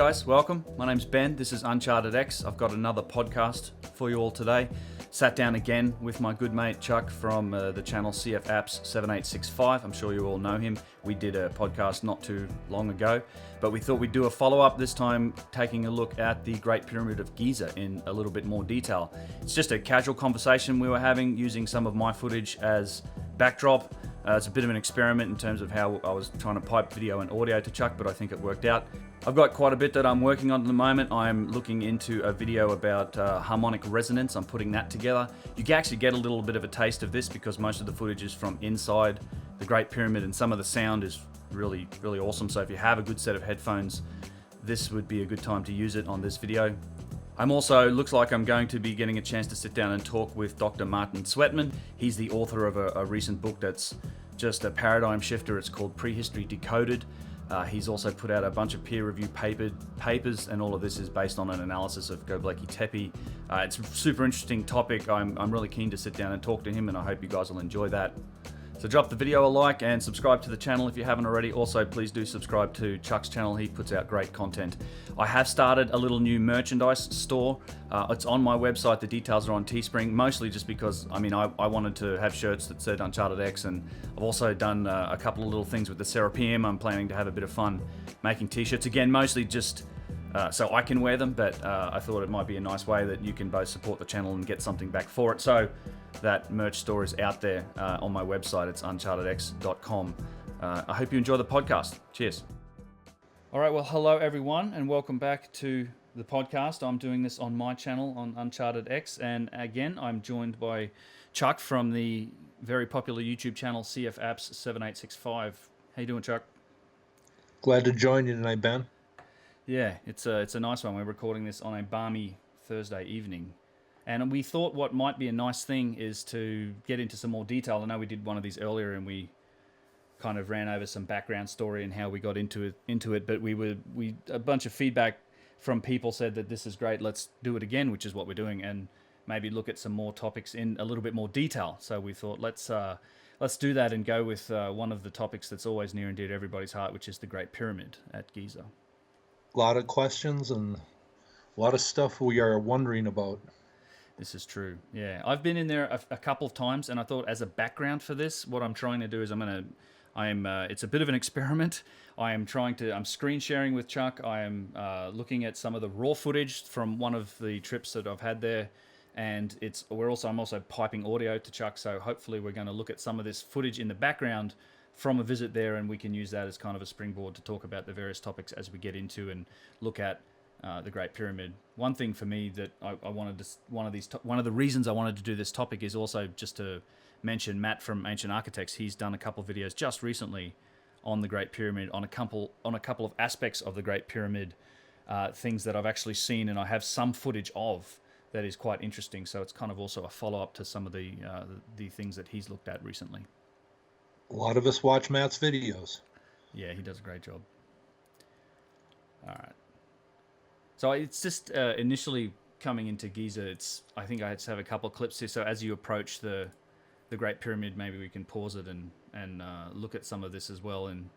guys, welcome. My name's Ben. This is UnchartedX. I've got another podcast for you all today. Sat down again with my good mate Chuck from the channel cfapps7865. I'm sure you all know him. We did a podcast not too long ago, but we thought we'd do a follow-up this time, taking a look at the Great Pyramid of Giza in a little bit more detail. It's just a casual conversation we were having using some of my footage as backdrop. It's a bit of an experiment in terms of how I was trying to pipe video and audio to Chuck, but I think it worked out. I've got quite a bit that I'm working on at the moment. I'm looking into a video about harmonic resonance. I'm putting that together. You can actually get a little bit of a taste of this because most of the footage is from inside the Great Pyramid and some of the sound is really, really awesome. So if you have a good set of headphones, this would be a good time to use it on this video. Looks like I'm going to be getting a chance to sit down and talk with Dr. Martin Sweatman. He's the author of a recent book that's just a paradigm shifter. It's called Prehistory Decoded. He's also put out a bunch of peer-reviewed papers, and all of this is based on an analysis of Göbekli Tepe. It's a super interesting topic. I'm really keen to sit down and talk to him, and I hope you guys will enjoy that. So drop the video a like and subscribe to the channel if you haven't already. Also, please do subscribe to Chuck's channel. He puts out great content. I have started a little new merchandise store. It's on my website. The details are on Teespring, mostly just because, I wanted to have shirts that said UnchartedX, and I've also done a couple of little things with the Serapeum. I'm planning to have a bit of fun making t-shirts. Again, mostly just so I can wear them, but I thought it might be a nice way that you can both support the channel and get something back for it. So that merch store is out there on my website. It's UnchartedX.com. I hope you enjoy the podcast. Cheers. All right, well, hello everyone, and welcome back to the podcast. I'm doing this on my channel on UnchartedX, and again, I'm joined by Chuck from the very popular YouTube channel cfapps7865. How you doing, Chuck? Glad to join you tonight, Ben. Yeah, it's a nice one. We're recording this on a balmy Thursday evening. And we thought what might be a nice thing is to get into some more detail. I know we did one of these earlier and we kind of ran over some background story and how we got into it, but a bunch of feedback from people said that this is great, let's do it again, which is what we're doing, and maybe look at some more topics in a little bit more detail. So we thought let's do that and go with one of the topics that's always near and dear to everybody's heart, which is the Great Pyramid at Giza. A lot of questions and a lot of stuff we are wondering about. This is true. Yeah, I've been in there a couple of times, and I thought as a background for this, what I'm trying to do is it's a bit of an experiment. I'm screen sharing with Chuck. I am looking at some of the raw footage from one of the trips that I've had there, and I'm also piping audio to Chuck. So hopefully we're going to look at some of this footage in the background from a visit there, and we can use that as kind of a springboard to talk about the various topics as we get into and look at the Great Pyramid. One thing for me that one of the reasons I wanted to do this topic is also just to mention Matt from Ancient Architects. He's done a couple of videos just recently on the Great Pyramid, on a couple of aspects of the Great Pyramid, things that I've actually seen and I have some footage of that is quite interesting. So it's kind of also a follow-up to some of the things that he's looked at recently. A lot of us watch Matt's videos. Yeah, he does a great job. All right. So it's just initially coming into Giza, I think I just have a couple of clips here. So as you approach the Great Pyramid, maybe we can pause it and look at some of this as well in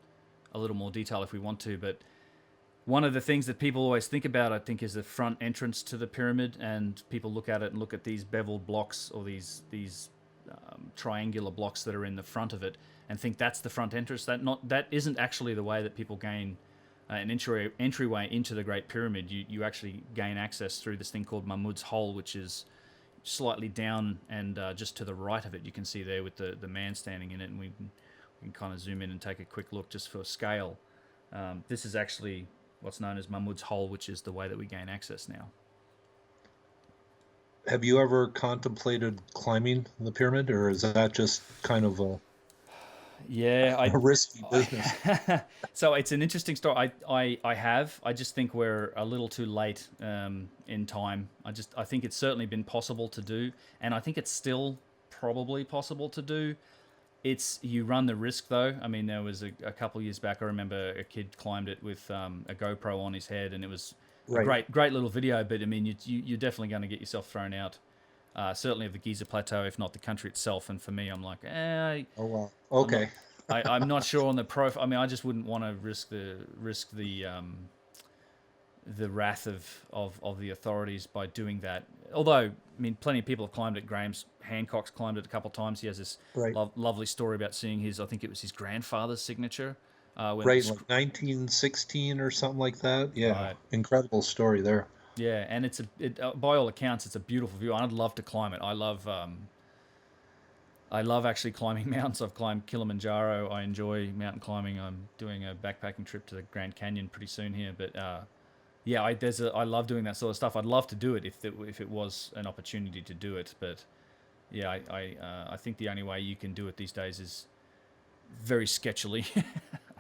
a little more detail if we want to. But one of the things that people always think about, I think, is the front entrance to the pyramid, and people look at it and look at these beveled blocks or these triangular blocks that are in the front of it and think that's the front entrance. That isn't actually the way that people gain an entryway into the Great Pyramid. You actually gain access through this thing called Mahmoud's Hole, which is slightly down and just to the right of it. You can see there with the man standing in it, and we can kind of zoom in and take a quick look just for scale. This is actually what's known as Mahmoud's Hole, which is the way that we gain access now. Have you ever contemplated climbing the pyramid, or is that just kind of a risky business? So it's an interesting story. I have. I just think we're a little too late in time. I think it's certainly been possible to do, and I think it's still probably possible to do. You run the risk though. I mean, there was a couple of years back, I remember a kid climbed it with a GoPro on his head, and it was right. a great little video. But I mean, you're definitely going to get yourself thrown out. Certainly of the Giza Plateau, if not the country itself. And for me, I'm like, oh wow, okay. I'm not sure on the profile. I mean, I just wouldn't want to risk the the wrath of the authorities by doing that. Although, I mean, plenty of people have climbed it. Graham's Hancock's climbed it a couple of times. He has this Right. lovely story about seeing his, I think it was his grandfather's signature. Right, like 1916 or something like that. Yeah, Right. incredible story there. Yeah, and by all accounts, it's a beautiful view. I'd love to climb it. I love actually climbing mountains. I've climbed Kilimanjaro. I enjoy mountain climbing. I'm doing a backpacking trip to the Grand Canyon pretty soon here. But yeah, I love doing that sort of stuff. I'd love to do it if it was an opportunity to do it. But yeah, I think the only way you can do it these days is very sketchily.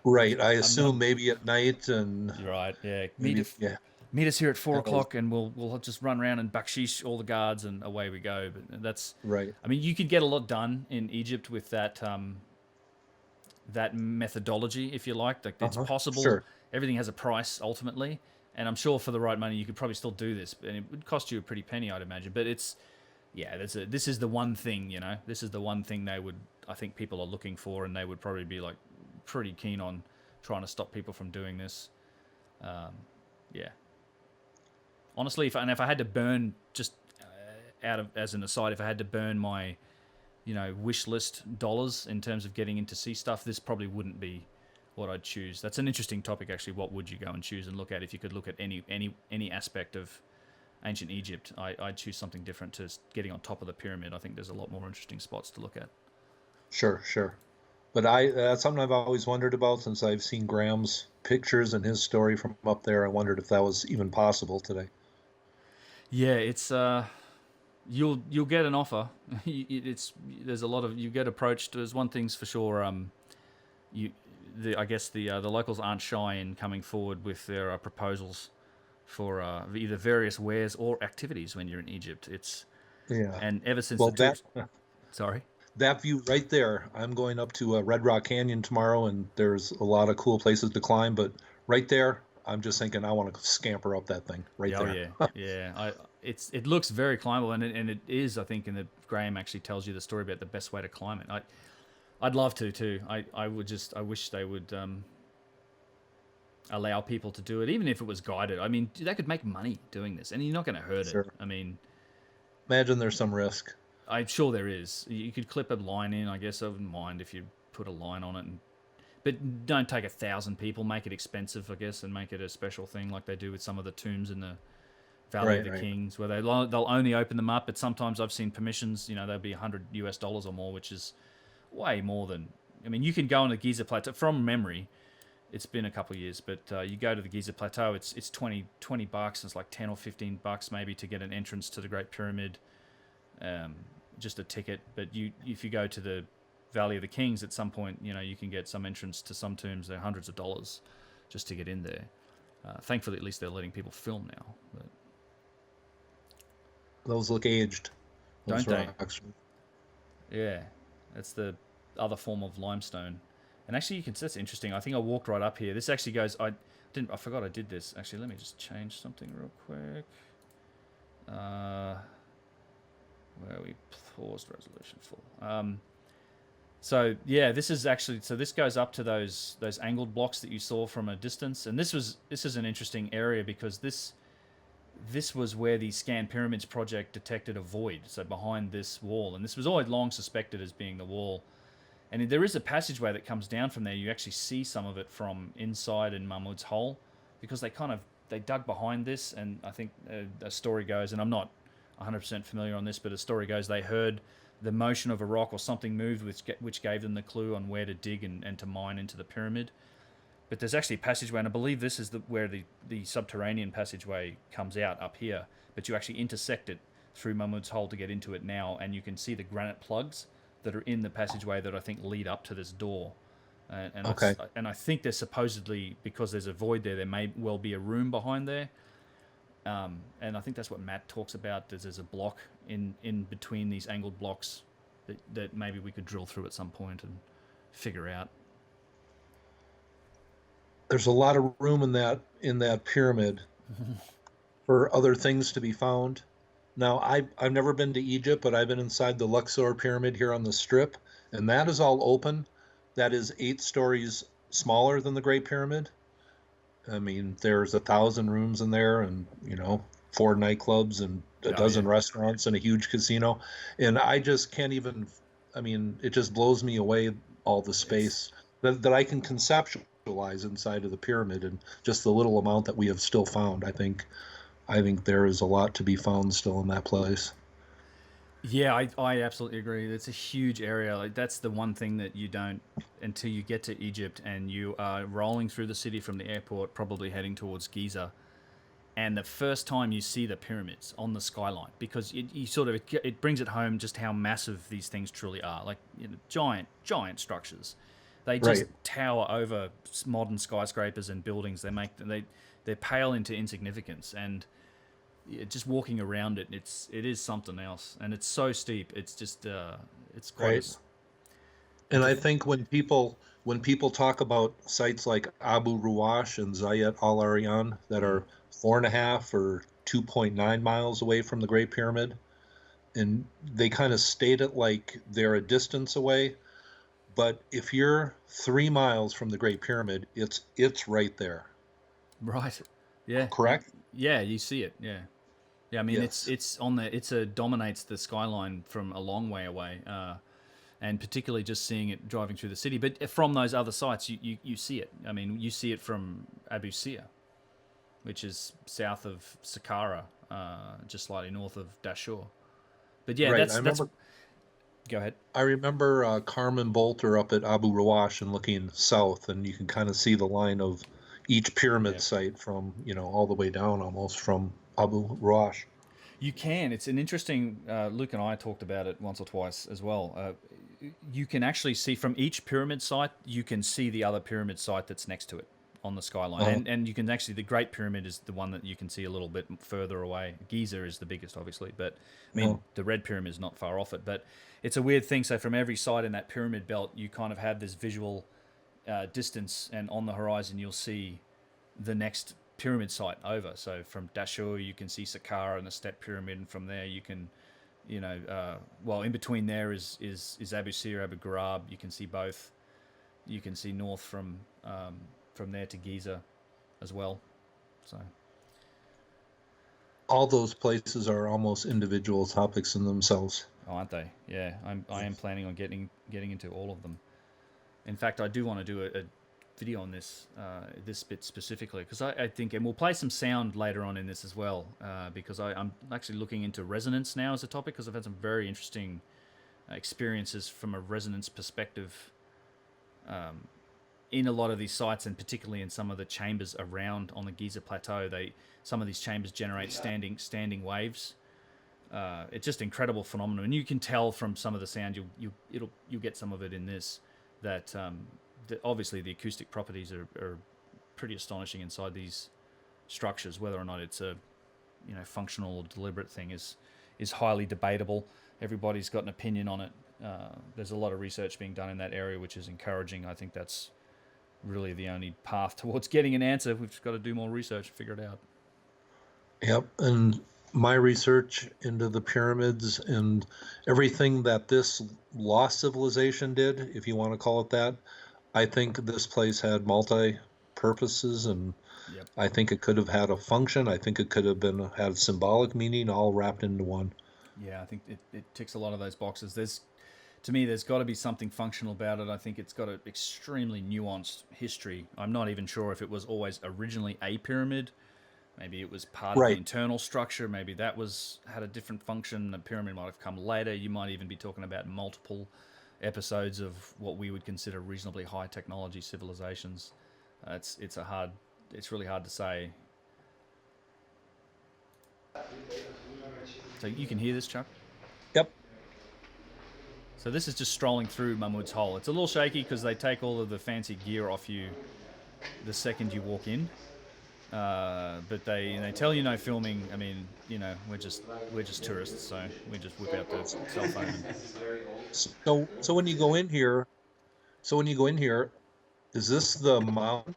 Right, I assume maybe at night and You're right. Yeah. maybe yeah. Meet us here at 4 That was- o'clock, and we'll just run around and bakshish all the guards, and away we go. But that's Right. I mean, you could get a lot done in Egypt with that that methodology, if you like. Like it's possible. Sure. Everything has a price ultimately, and I'm sure for the right money, you could probably still do this, and it would cost you a pretty penny, I'd imagine. But it's this is the one thing, this is the one thing I think people are looking for, and they would probably be like pretty keen on trying to stop people from doing this. Yeah. Honestly, if I had to burn, just as an aside, if I had to burn my, wish list dollars in terms of getting into sea stuff, this probably wouldn't be what I'd choose. That's an interesting topic, actually. What would you go and choose and look at if you could look at any aspect of ancient Egypt? I'd choose something different to getting on top of the pyramid. I think there's a lot more interesting spots to look at. Sure, sure. But that's something I've always wondered about since I've seen Graham's pictures and his story from up there. I wondered if that was even possible today. Yeah, it's you'll get an offer. There's a lot of you get approached. There's one thing's for sure. I guess the locals aren't shy in coming forward with their proposals for either various wares or activities when you're in Egypt. And ever since sorry. That view right there, I'm going up to Red Rock Canyon tomorrow, and there's a lot of cool places to climb. But right there, I'm just thinking I want to scamper up that thing right there. Yeah. It looks very climbable, and it is. I think, Graham actually tells you the story about the best way to climb it. I'd love to too. I wish they would allow people to do it, even if it was guided. I mean, they could make money doing this, and you're not going to hurt it. I mean, imagine there's some risk. I'm sure there is. You could clip a line in. I guess I wouldn't mind if you put a line on it, but don't take 1,000 people. Make it expensive, I guess, and make it a special thing like they do with some of the tombs in the Valley of the Kings, where they'll only open them up. But sometimes I've seen permissions. They'll be $100 or more, which is way more than. I mean, you can go on the Giza Plateau from memory. It's been a couple of years, but you go to the Giza Plateau. It's $20. It's like $10 or $15 maybe to get an entrance to the Great Pyramid. Just a ticket, but if you go to the Valley of the Kings at some point, you can get some entrance to some tombs. They're hundreds of dollars just to get in there. Thankfully, at least they're letting people film now. But those look aged. Don't they? Yeah, that's the other form of limestone. And actually, that's interesting. I think I walked right up here. This actually goes. I forgot I did this. Actually, let me just change something real quick. Where we paused resolution full. So yeah, this goes up to those angled blocks that you saw from a distance, and this is an interesting area because this was where the Scan Pyramids project detected a void. So behind this wall, and this was always long suspected as being the wall. And there is a passageway that comes down from there. You actually see some of it from inside in Mahmoud's hole, because they dug behind this, and I think a story goes, and I'm not 100% familiar on this, but a story goes they heard the motion of a rock or something moved, which gave them the clue on where to dig and to mine into the pyramid. But there's actually a passageway, and I believe this is where the subterranean passageway comes out up here, but you actually intersect it through Mahmoud's hole to get into it now, and you can see the granite plugs that are in the passageway that I think lead up to this door. And I think there's supposedly, because there's a void there may well be a room behind there. And I think that's what Matt talks about. There's a block in between these angled blocks that maybe we could drill through at some point and figure out. There's a lot of room in that pyramid for other things to be found. Now, I've never been to Egypt, but I've been inside the Luxor pyramid here on the Strip, and that is all open. That is 8 stories smaller than the Great Pyramid. I mean, there's 1,000 rooms in there, and 4 nightclubs and a Oh yeah. dozen restaurants and a huge casino. And I just can't even. I mean, it just blows me away, all the It's space that I can conceptualize inside of the pyramid, and just the little amount that we have still found. I think there is a lot to be found still in that place. Yeah, I absolutely agree. It's a huge area. Like that's the one thing that you don't until you get to Egypt and you are rolling through the city from the airport, probably heading towards Giza. And the first time you see the pyramids on the skyline, because you sort of it brings it home just how massive these things truly are. Like giant structures. They just Right. tower over modern skyscrapers and buildings. They pale into insignificance and just walking around it, it is something else, and it's so steep. It's just it's quite Right. and And to I think when people talk about sites like Abu Ruwash and Zayat Al Aryan that mm, are 4.5 or 2.9 miles away from the Great Pyramid, and they kind of state it like they're a distance away, but if you're 3 miles from the Great Pyramid, it's right there. right, yeah, Correct? yeah, you see it, yeah. Yeah, I mean Yes. it's on the it's a dominates the skyline from a long way away, and particularly just seeing it driving through the city. But from those other sites, you see it. I mean, you see it from Abu Sir, which is south of Saqqara, just slightly north of Dashur. But yeah, Right. that's. Go ahead. I remember Carmen Bolter up at Abu Rawash and looking south, and you can kind of see the line of each pyramid Yeah. site from, all the way down almost from Abu Rawash. You can. It's an interesting. Luke and I talked about it once or twice as well. You can actually see from each pyramid site. You can see the other pyramid site that's next to it on the skyline, Uh-huh. and you can actually the Great Pyramid is the one that you can see a little bit further away. Giza is the biggest, obviously, but I Uh-huh. mean the Red Pyramid is not far off it. But it's a weird thing. So from every side in that pyramid belt, you kind of have this visual distance, and on the horizon you'll see the next pyramid site over. So from Dashur, you can see Saqqara and the Step Pyramid, and from there you can, well, in between there is Abu Sir, Abu Ghurab. You can see both. You can see north from there to Giza, as well. So All those places are almost individual topics in themselves. oh, aren't they? Yeah, I am planning on getting into all of them. In fact, I do want to do a video on this bit specifically because I think, and we'll play some sound later on in this as well, because I'm actually looking into resonance now as a topic because I've had some very interesting experiences from a resonance perspective in a lot of these sites, and particularly in some of the chambers around on the Giza plateau. Some of these chambers generate standing waves. It's just incredible phenomenon, and you can tell from some of the sound. You'll get some of it in this that obviously the acoustic properties are pretty astonishing inside these structures. Whether or not it's a functional or deliberate thing is highly debatable. Everybody's got an opinion on it. There's a lot of research being done in that area, which is encouraging. I think that's really the only path towards getting an answer. We've just got to do more research and figure it out. Yep. And my research into the pyramids and everything that this lost civilization did, if you want to call it that, I think this place had multi purposes, and Yep. I think it could have had a function. I think it could have had symbolic meaning all wrapped into one. Yeah, I think it ticks a lot of those boxes. To me, there's got to be something functional about it. I think it's got an extremely nuanced history. I'm not even sure if it was always originally a pyramid. Maybe it was part of the Right. internal structure. Maybe that had a different function. The pyramid might have come later. You might even be talking about multiple episodes of what we would consider reasonably high technology civilizations. It's really hard to say. So you can hear this, Chuck? Yep. So this is just strolling through Mahmoud's hole. It's a little shaky because they take all of the fancy gear off you the second you walk in. But they tell you no filming. I mean, we're just tourists, so we just whip out the cell phone. So when you go in here, is this the mound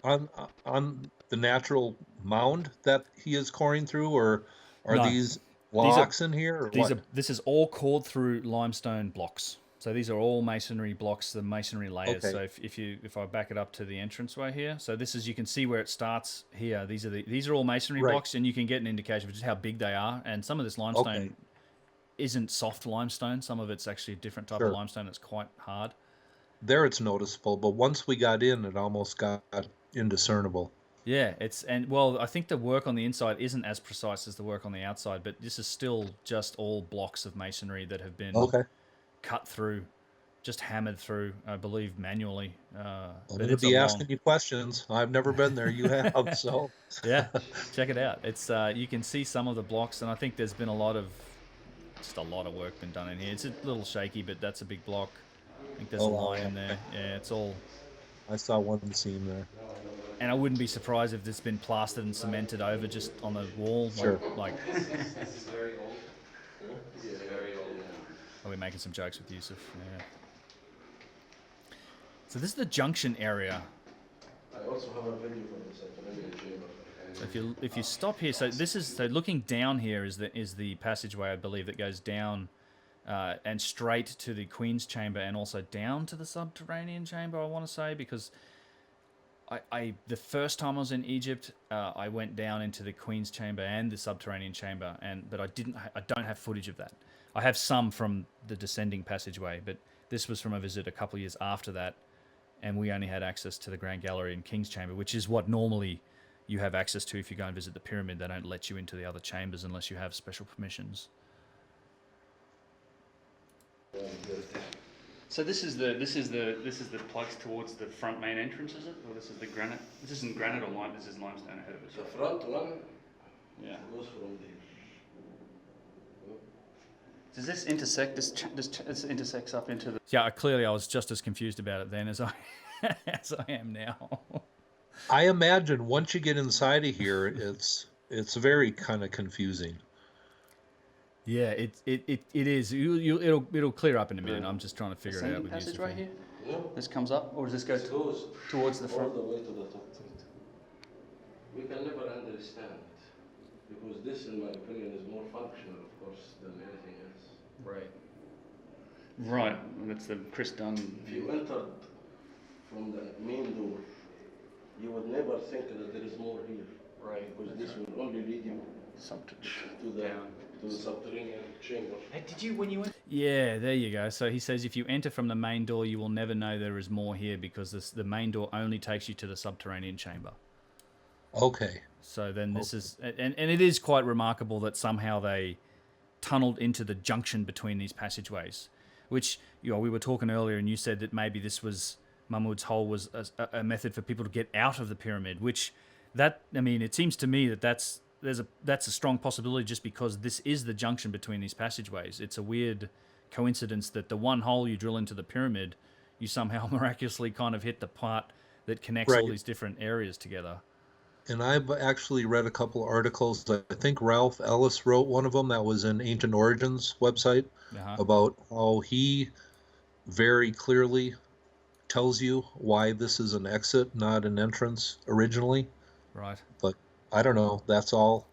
on the natural mound that he is coring through, or are No, these these are blocks in here, or what? this is all cored through limestone blocks. So these are all masonry blocks, the masonry layers. Okay. So if I back it up to the entranceway here, so this is, you can see where it starts here. These are all masonry Right. blocks, and you can get an indication of just how big they are. And some of this limestone Okay. isn't soft limestone. Some of it's actually a different type of Sure. limestone that's quite hard. There it's noticeable, but once we got in, it almost got indiscernible. Yeah, well, I think the work on the inside isn't as precise as the work on the outside, but this is still just all blocks of masonry that have been Okay. cut through, just hammered through, I believe, manually. I'm But going to it's be a long, asking you questions. I've never been there. You have, so. yeah, check it out. It's you can see some of the blocks, and I think there's been a lot of work been done in here. It's a little shaky, but that's a big block. I think there's a line in there. Yeah, it's all. I saw one seam there. And I wouldn't be surprised if it's been plastered and cemented over just on the wall. Sure. Like This is very old. This is very old. are we making some jokes with Yusuf? Yeah. So this is the junction area. I also have a video for this. So if you stop here, so looking down here is the passageway, I believe, that goes down and straight to the Queen's Chamber and also down to the subterranean chamber, I want to say, because the first time I was in Egypt, I went down into the Queen's Chamber and the subterranean chamber, but I don't have footage of that. I have some from the descending passageway, but this was from a visit a couple of years after that, and we only had access to the Grand Gallery and King's Chamber, which is what normally you have access to if you go and visit the pyramid. They don't let you into the other chambers unless you have special permissions. So this is the plugs towards the front main entrance, is it? Or this is the granite? This isn't granite or lime. This is limestone ahead of it. The front one Yeah. goes from there. Does this intersect? This intersects up into the. Yeah, clearly I was just as confused about it then as I am now. I imagine once you get inside of here, it's very kind of confusing. Yeah, it is. It'll clear up in a minute. I'm just trying to figure it out with you. Right here? No. This comes up, or does this go It goes towards the all front? the way to the top. We can never understand it. Because this, in my opinion, is more functional, of course, than anything else. Right. Right. That's the Chris Dunn. If you entered from the main door, you would never think that there is more here. Right. Because this will only lead you to the subterranean chamber. Hey, did you when you went? Yeah, there you go. So he says if you enter from the main door, you will never know there is more here because the main door only takes you to the subterranean chamber. Okay. So then this is, and it is quite remarkable that somehow they tunneled into the junction between these passageways, which, you know, we were talking earlier and you said that maybe this was, Mahmoud's hole was a method for people to get out of the pyramid, which it seems to me that that's a strong possibility just because this is the junction between these passageways. It's a weird coincidence that the one hole you drill into the pyramid, you somehow miraculously kind of hit the part that connects all these different areas together. And I've actually read a couple of articles. I think Ralph Ellis wrote one of them that was in Ancient Origins website about how he very clearly tells you why this is an exit, not an entrance originally. Right. But I don't know. That's all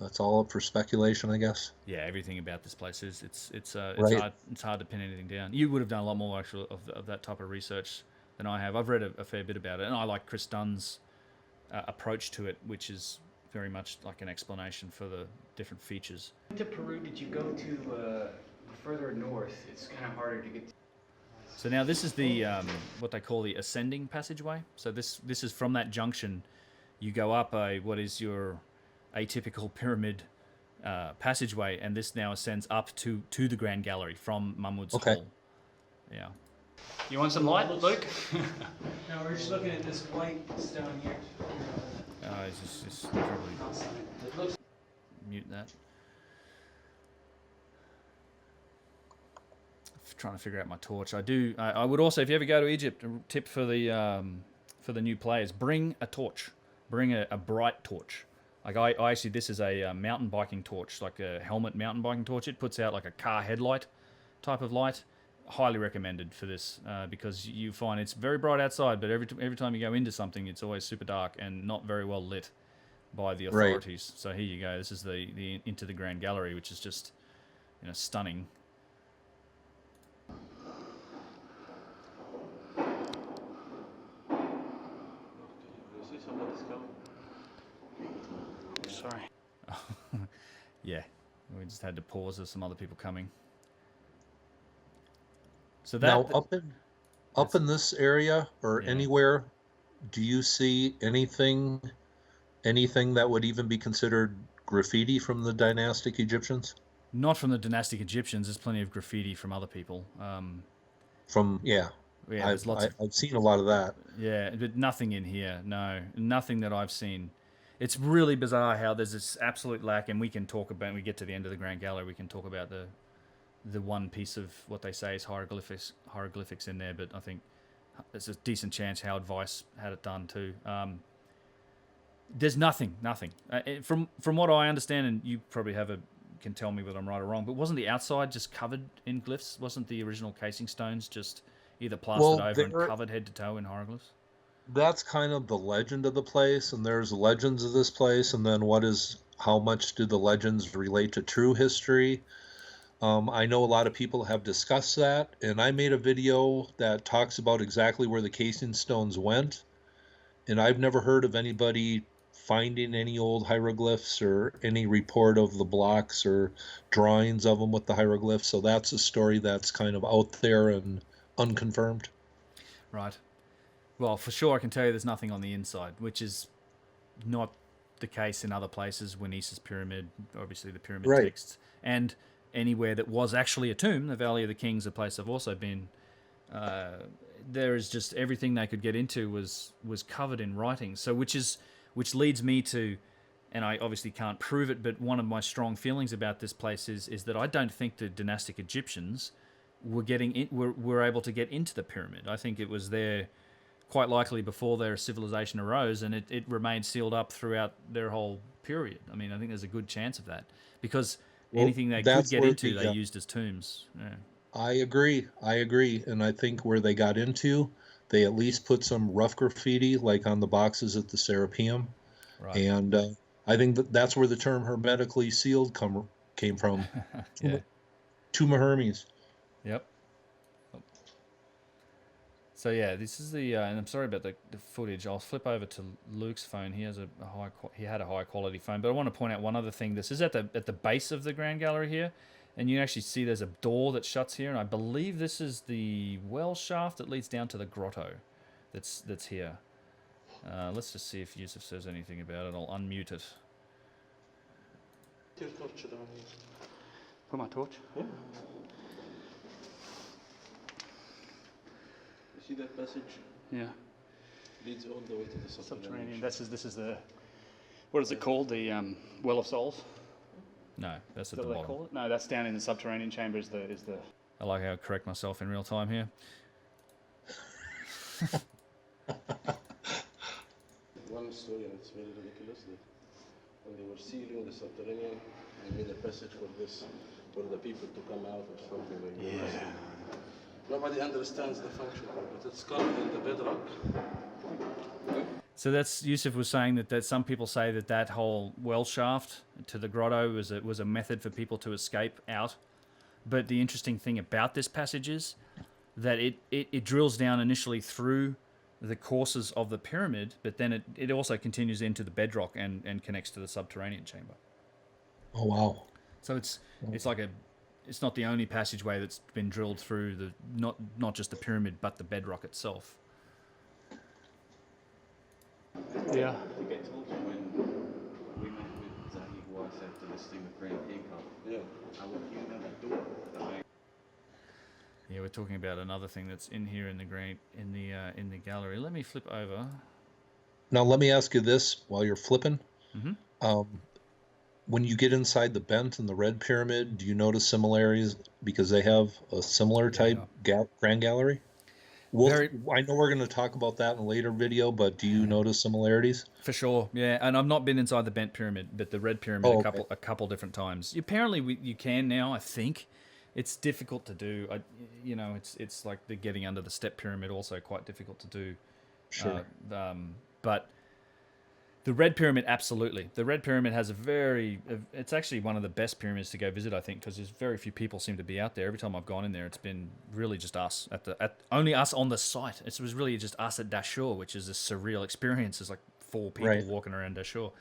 up for speculation, I guess. Yeah, everything about this place is it's Right. hard to pin anything down. You would have done a lot more actually of that type of research than I have. I've read a fair bit about it, and I like Chris Dunn's approach to it, which is very much like an explanation for the different features. To Peru, did you go to further north? It's kind of harder to get to. So now this is the what they call the ascending passageway. So this is from that junction. You go up what is your atypical pyramid passageway, and this now ascends up to the Grand Gallery from Mahmoud's hole. Yeah. You want some light, Luke? No, we're just looking at this white stone here. It's just probably It looks. mute that. Trying to figure out my torch. I would also, if you ever go to Egypt, a tip for the new players: bring a torch, bring a bright torch. Like I actually, this is a mountain biking torch, like a helmet mountain biking torch. It puts out like a car headlight type of light. Highly recommended for this because you find it's very bright outside, but every time you go into something, it's always super dark and not very well lit by the authorities. Right. So here you go. This is the into the Grand Gallery, which is just stunning. Somebody's coming. Sorry. Yeah, we just had to pause. There's some other people coming. So Now, that up in this area or Yeah. anywhere, do you see anything that would even be considered graffiti from the dynastic Egyptians? not from the dynastic Egyptians. There's plenty of graffiti from other people. Yeah, There's lots of I've seen a lot of that. Yeah, but nothing in here. No, nothing that I've seen. It's really bizarre how there's this absolute lack, and we can talk about. When we get to the end of the Grand Gallery, we can talk about the one piece of what they say is hieroglyphics in there. But I think there's a decent chance Howard Weiss had it done too. There's nothing. From what I understand, and you probably can tell me whether I'm right or wrong. But wasn't the outside just covered in glyphs? Wasn't the original casing stones just either plastered over and covered head to toe in hieroglyphs? That's kind of the legend of the place, and there's legends of this place, and then how much do the legends relate to true history? I know a lot of people have discussed that, and I made a video that talks about exactly where the casing stones went, and I've never heard of anybody finding any old hieroglyphs or any report of the blocks or drawings of them with the hieroglyphs, so that's a story that's kind of out there and unconfirmed. Right. Well, for sure, I can tell you there's nothing on the inside, which is not the case in other places. Wenice's pyramid, obviously the pyramid texts, and anywhere that was actually a tomb, the Valley of the Kings, a place I've also been. There is just everything they could get into was covered in writing. So which leads me to, and I obviously can't prove it, but one of my strong feelings about this place is that I don't think the dynastic Egyptians were able to get into the pyramid. I think it was there quite likely before their civilization arose, and it remained sealed up throughout their whole period. I mean, I think there's a good chance of that, because anything they could get into, they used as tombs. Yeah. I agree, and I think where they got into, they at least put some rough graffiti, like on the boxes at the Serapeum, Right. and I think that's where the term hermetically sealed came from. Yeah. Tomb of Hermes. Yep. So yeah, this is the, and I'm sorry about the footage. I'll flip over to Luke's phone. He has he had a high quality phone, but I want to point out one other thing. This is at the base of the Grand Gallery here, and you actually see there's a door that shuts here, and I believe this is the well shaft that leads down to the grotto. That's here. Let's just see if Yusuf says anything about it. I'll unmute it. Your torch down here. Put my torch? Yeah. You see that passage? Yeah. Leads all the way to the subterranean. This is the, what is it called? The Well of Souls? No, that's at Is the that what they bottom. call it? No, that's down in the subterranean chamber is the... I like how I correct myself in real time here. One story, and it's very ridiculous, that when they were sealing the subterranean, they made a passage for the people to come out or something like that. Nobody understands the function, but it's carved in the bedrock. So that's, Yusuf was saying that some people say that whole well shaft to the grotto was a method for people to escape out. But the interesting thing about this passage is that it drills down initially through the courses of the pyramid, but then it also continues into the bedrock and connects to the subterranean chamber. Oh wow! So it's not the only passageway that's been drilled through not just the pyramid but the bedrock itself. Yeah. I think I told you when we met with Zahid Weiss after this thing with Grand Income. Yeah. I went in at that door. Yeah, we're talking about another thing that's in here in the gallery. Let me flip over. Now let me ask you this while you're flipping. Mm-hmm. When you get inside the Bent and the Red Pyramid, do you notice similarities because they have a similar type Grand Gallery? I know we're going to talk about that in a later video, but do you notice similarities? For sure, yeah. And I've not been inside the Bent Pyramid, but the Red Pyramid a couple different times. Apparently, you can now. I think it's difficult to do. It's like the getting under the Step Pyramid, also quite difficult to do. Sure. But the Red Pyramid, absolutely. The Red Pyramid has it's actually one of the best pyramids to go visit, I think, because there's very few people seem to be out there. Every time I've gone in there, it's been really just us only us on the site. It was really just us at Dashur, which is a surreal experience. There's like 4 people Right. walking around there, sure.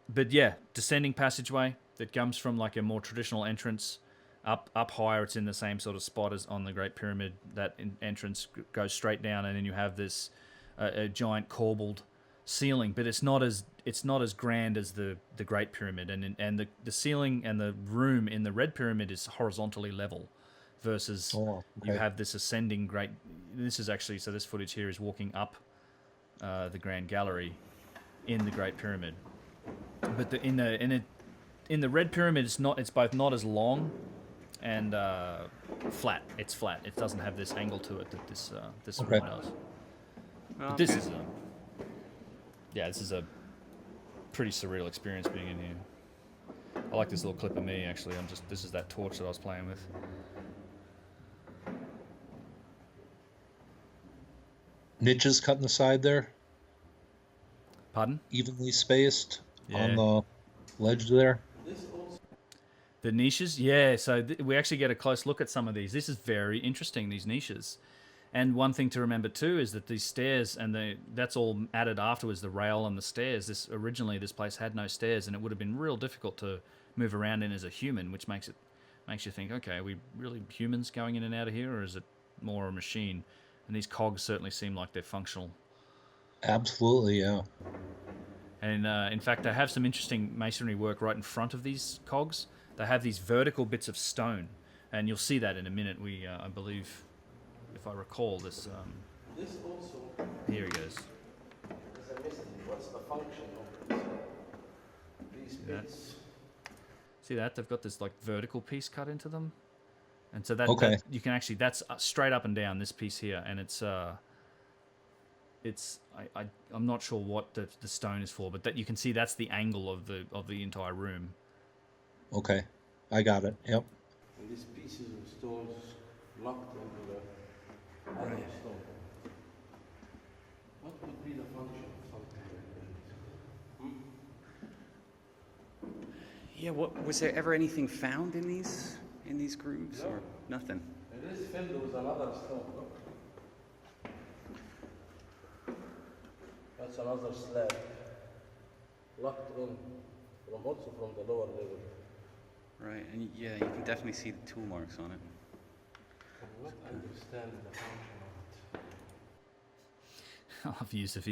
But yeah, descending passageway that comes from like a more traditional entrance up higher. It's in the same sort of spot as on the Great Pyramid. That entrance goes straight down, and then you have this a giant corbelled ceiling. But it's not as grand as the Great Pyramid, and the ceiling and the room in the Red Pyramid is horizontally level, versus you have this ascending great. This is actually, so this footage here is walking up the Grand Gallery in the Great Pyramid. But in the Red Pyramid, it's both not as long and flat. It's flat. It doesn't have this angle to it that this room does. But this is a pretty surreal experience being in here. I like this little clip of me actually. This is that torch that I was playing with. Niches cut in the side there, Pardon? evenly spaced Yeah. on the ledge there. The niches, yeah. So we actually get a close look at some of these. This is very interesting, these niches. And one thing to remember too is that these stairs that's all added afterwards. The rail and the stairs. Originally this place had no stairs, and it would have been real difficult to move around in as a human, which makes you think, okay, are we really humans going in and out of here, or is it more a machine? And these cogs certainly seem like they're functional. Absolutely, yeah. And in fact, they have some interesting masonry work right in front of these cogs. They have these vertical bits of stone, and you'll see that in a minute. I believe, if I recall, this also here he goes. is a mystery. What's the function of these bits? See that? They've got this like vertical piece cut into them, and so Okay. that you can actually, that's straight up and down this piece here, and I'm not sure what the stone is for, but that you can see that's the angle of the entire room. Okay, I got it. Yep. And these pieces of stones locked into the other stone. What would be the function of something like that? Yeah, what was there ever anything found in these grooves or nothing? It is filled with another stone. Look. That's another slab. Locked in also from the lower level. Right, and yeah, you can definitely see the tool marks on it. I'm not understanding the function of it. I love Yusuf.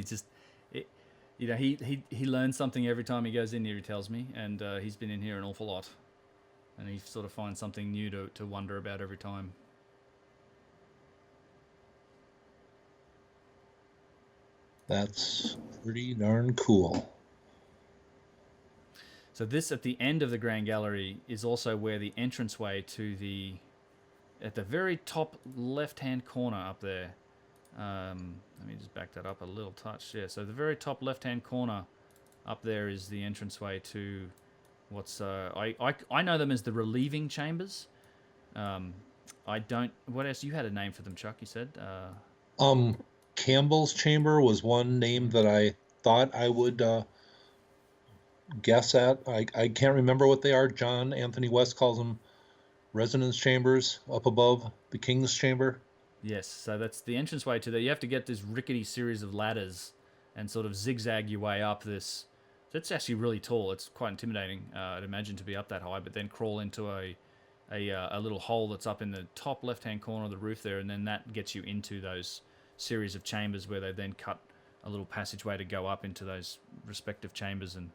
He learns something every time he goes in here. He tells me, and he's been in here an awful lot, and he sort of finds something new to wonder about every time. That's pretty darn cool. So this, at the end of the Grand Gallery, is also where the entranceway at the very top left-hand corner up there. Let me just back that up a little touch. Yeah, so the very top left-hand corner up there is the entranceway to what's I know them as the relieving chambers. What else? You had a name for them, Chuck. You said. Campbell's chamber was one name that I thought I would guess at. I can't remember what they are. John Anthony West calls them resonance chambers up above the King's Chamber. Yes, so that's the entranceway to there. You have to get this rickety series of ladders and sort of zigzag your way up this. It's actually really tall. It's quite intimidating, I'd imagine, to be up that high, but then crawl into a little hole that's up in the top left-hand corner of the roof there, and then that gets you into those series of chambers where they then cut a little passageway to go up into those respective chambers. And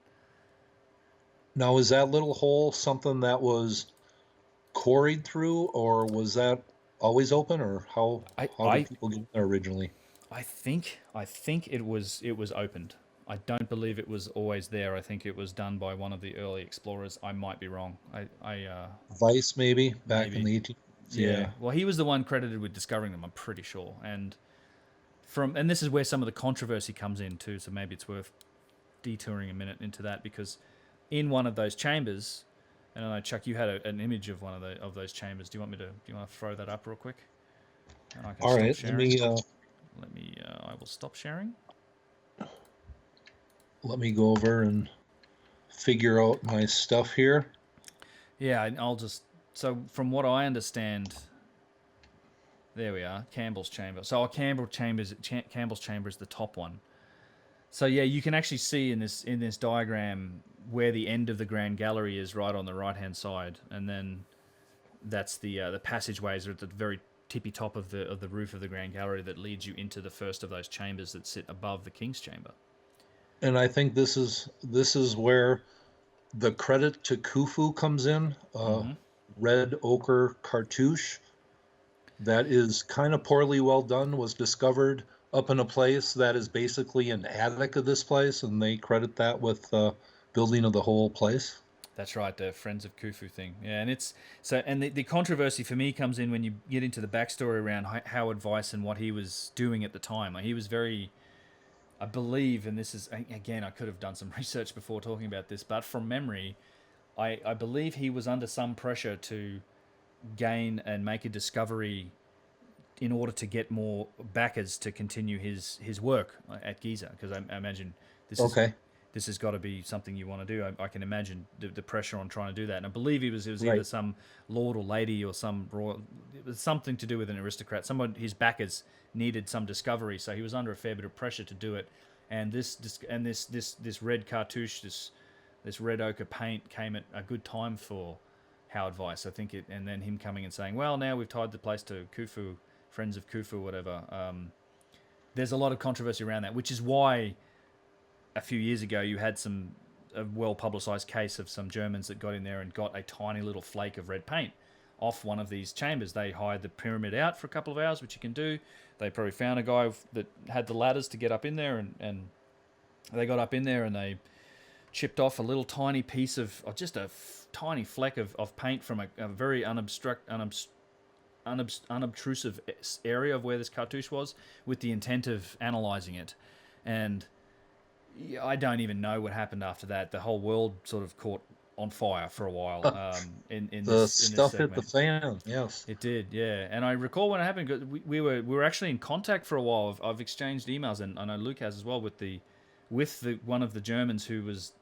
now, is that little hole something that was quarried through, or was that always open, or how did people get there originally? I think it was opened. I don't believe it was always there. I think it was done by one of the early explorers. I might be wrong. Vice maybe back in the 18th. Yeah. Well, he was the one credited with discovering them, I'm pretty sure. And this is where some of the controversy comes in too. So maybe it's worth detouring a minute into that, because in one of those chambers, and I know, Chuck, you had an image of one of those chambers. Do you want to throw that up real quick? And I can All right. I will stop sharing. Let me go over and figure out my stuff here. Yeah, so from what I understand, there we are, Campbell's chamber. So Campbell's chamber is the top one. So yeah, you can actually see in this diagram where the end of the Grand Gallery is, right on the right hand side, and then that's the passageways are at the very tippy top of the roof of the Grand Gallery that leads you into the first of those chambers that sit above the King's Chamber. And I think this is where the credit to Khufu comes in. Red ochre cartouche that is kind of poorly well done was discovered up in a place that is basically an attic of this place, and they credit that with building of the whole place. That's right, the Friends of Khufu thing. Yeah, and it's so, and the controversy for me comes in when you get into the backstory around Howard Weiss and what he was doing at the time. Like, he was very, I believe, and this is, again, I could have done some research before talking about this, but from memory, I believe he was under some pressure to gain and make a discovery in order to get more backers to continue his work at Giza, because I imagine this has got to be something you want to do. I can imagine the pressure on trying to do that. And I believe it was either some lord or lady or some royal, it was something to do with an aristocrat. Someone, his backers needed some discovery, so he was under a fair bit of pressure to do it. And this red cartouche, this red ochre paint came at a good time for Howard Weiss, I think it, and then him coming and saying, well, now we've tied the place to Khufu, Friends of Khufu, whatever. There's a lot of controversy around that, which is why a few years ago you had a well-publicized case of some Germans that got in there and got a tiny little flake of red paint off one of these chambers. They hired the pyramid out for a couple of hours, which you can do. They probably found a guy that had the ladders to get up in there, and they got up in there and they chipped off a little tiny piece of just a tiny fleck of paint from a very unobtrusive area of where this cartouche was, with the intent of analyzing it. And I don't even know what happened after that. The whole world sort of caught on fire for a while. In this stuff segment. hit the fan. Yes, it did. Yeah, and I recall when it happened. 'Cause we were actually in contact for a while. I've exchanged emails, and I know Luke has as well, with one of the Germans who was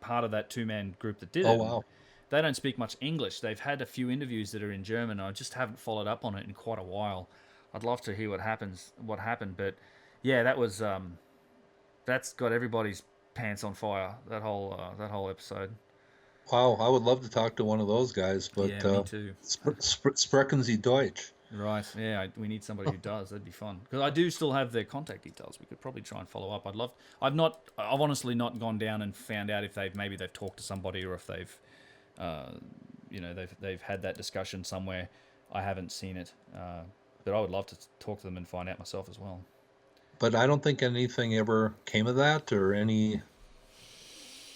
part of that 2-man group that did it. Oh wow. They don't speak much English. They've had a few interviews that are in German. I just haven't followed up on it in quite a while. I'd love to hear what happened. But yeah, that was that's got everybody's pants on fire. That whole episode. Wow, I would love to talk to one of those guys, but yeah, me too. Sprechen Sie Deutsch? Right. Yeah, we need somebody who does. That'd be fun. Because I do still have their contact details. We could probably try and follow up. I've honestly not gone down and found out if they've talked to somebody, or if they've they've had that discussion somewhere. I haven't seen it, but I would love to talk to them and find out myself as well. But I don't think anything ever came of that, or any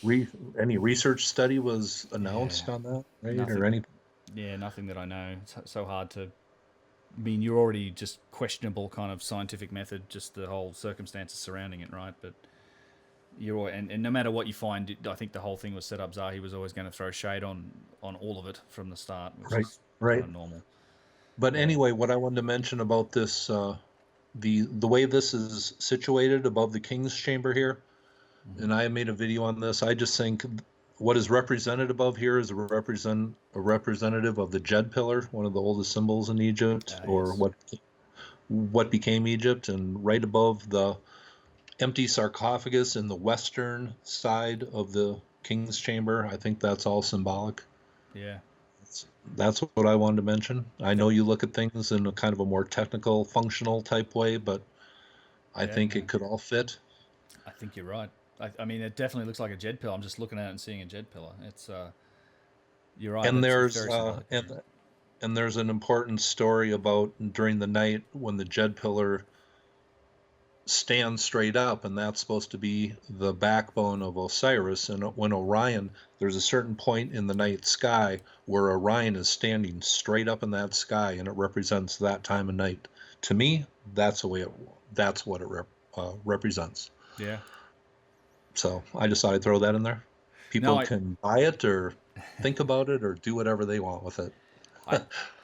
research study was announced on that, right? Nothing. Or anything. Yeah, nothing that I know. It's so hard to. I mean, you're already just questionable kind of scientific method, just the whole circumstances surrounding it, right? But and no matter what you find, I think the whole thing was set up. Zahi was always going to throw shade on all of it from the start, which is kind of normal. But anyway, what I wanted to mention about this, the way this is situated above the King's Chamber here, and I made a video on this. I just think what is represented above here is a representative of the Djed pillar, one of the oldest symbols in Egypt, or what became Egypt, and right above the empty sarcophagus in the western side of the King's Chamber. I think that's all symbolic. Yeah. That's what I wanted to mention. I know you look at things in a kind of a more technical, functional type way, but I think it could all fit. I think you're right. I mean, it definitely looks like a Djed pillar. I'm just looking at it and seeing a Djed pillar. It's you're right. And there's and there's an important story about during the night when the Djed pillar stands straight up, and that's supposed to be the backbone of Osiris. And when Orion, there's a certain point in the night sky where Orion is standing straight up in that sky, and it represents that time of night. To me, that's what it represents. Yeah. So I just thought I'd throw that in there. People can buy it or think about it or do whatever they want with it.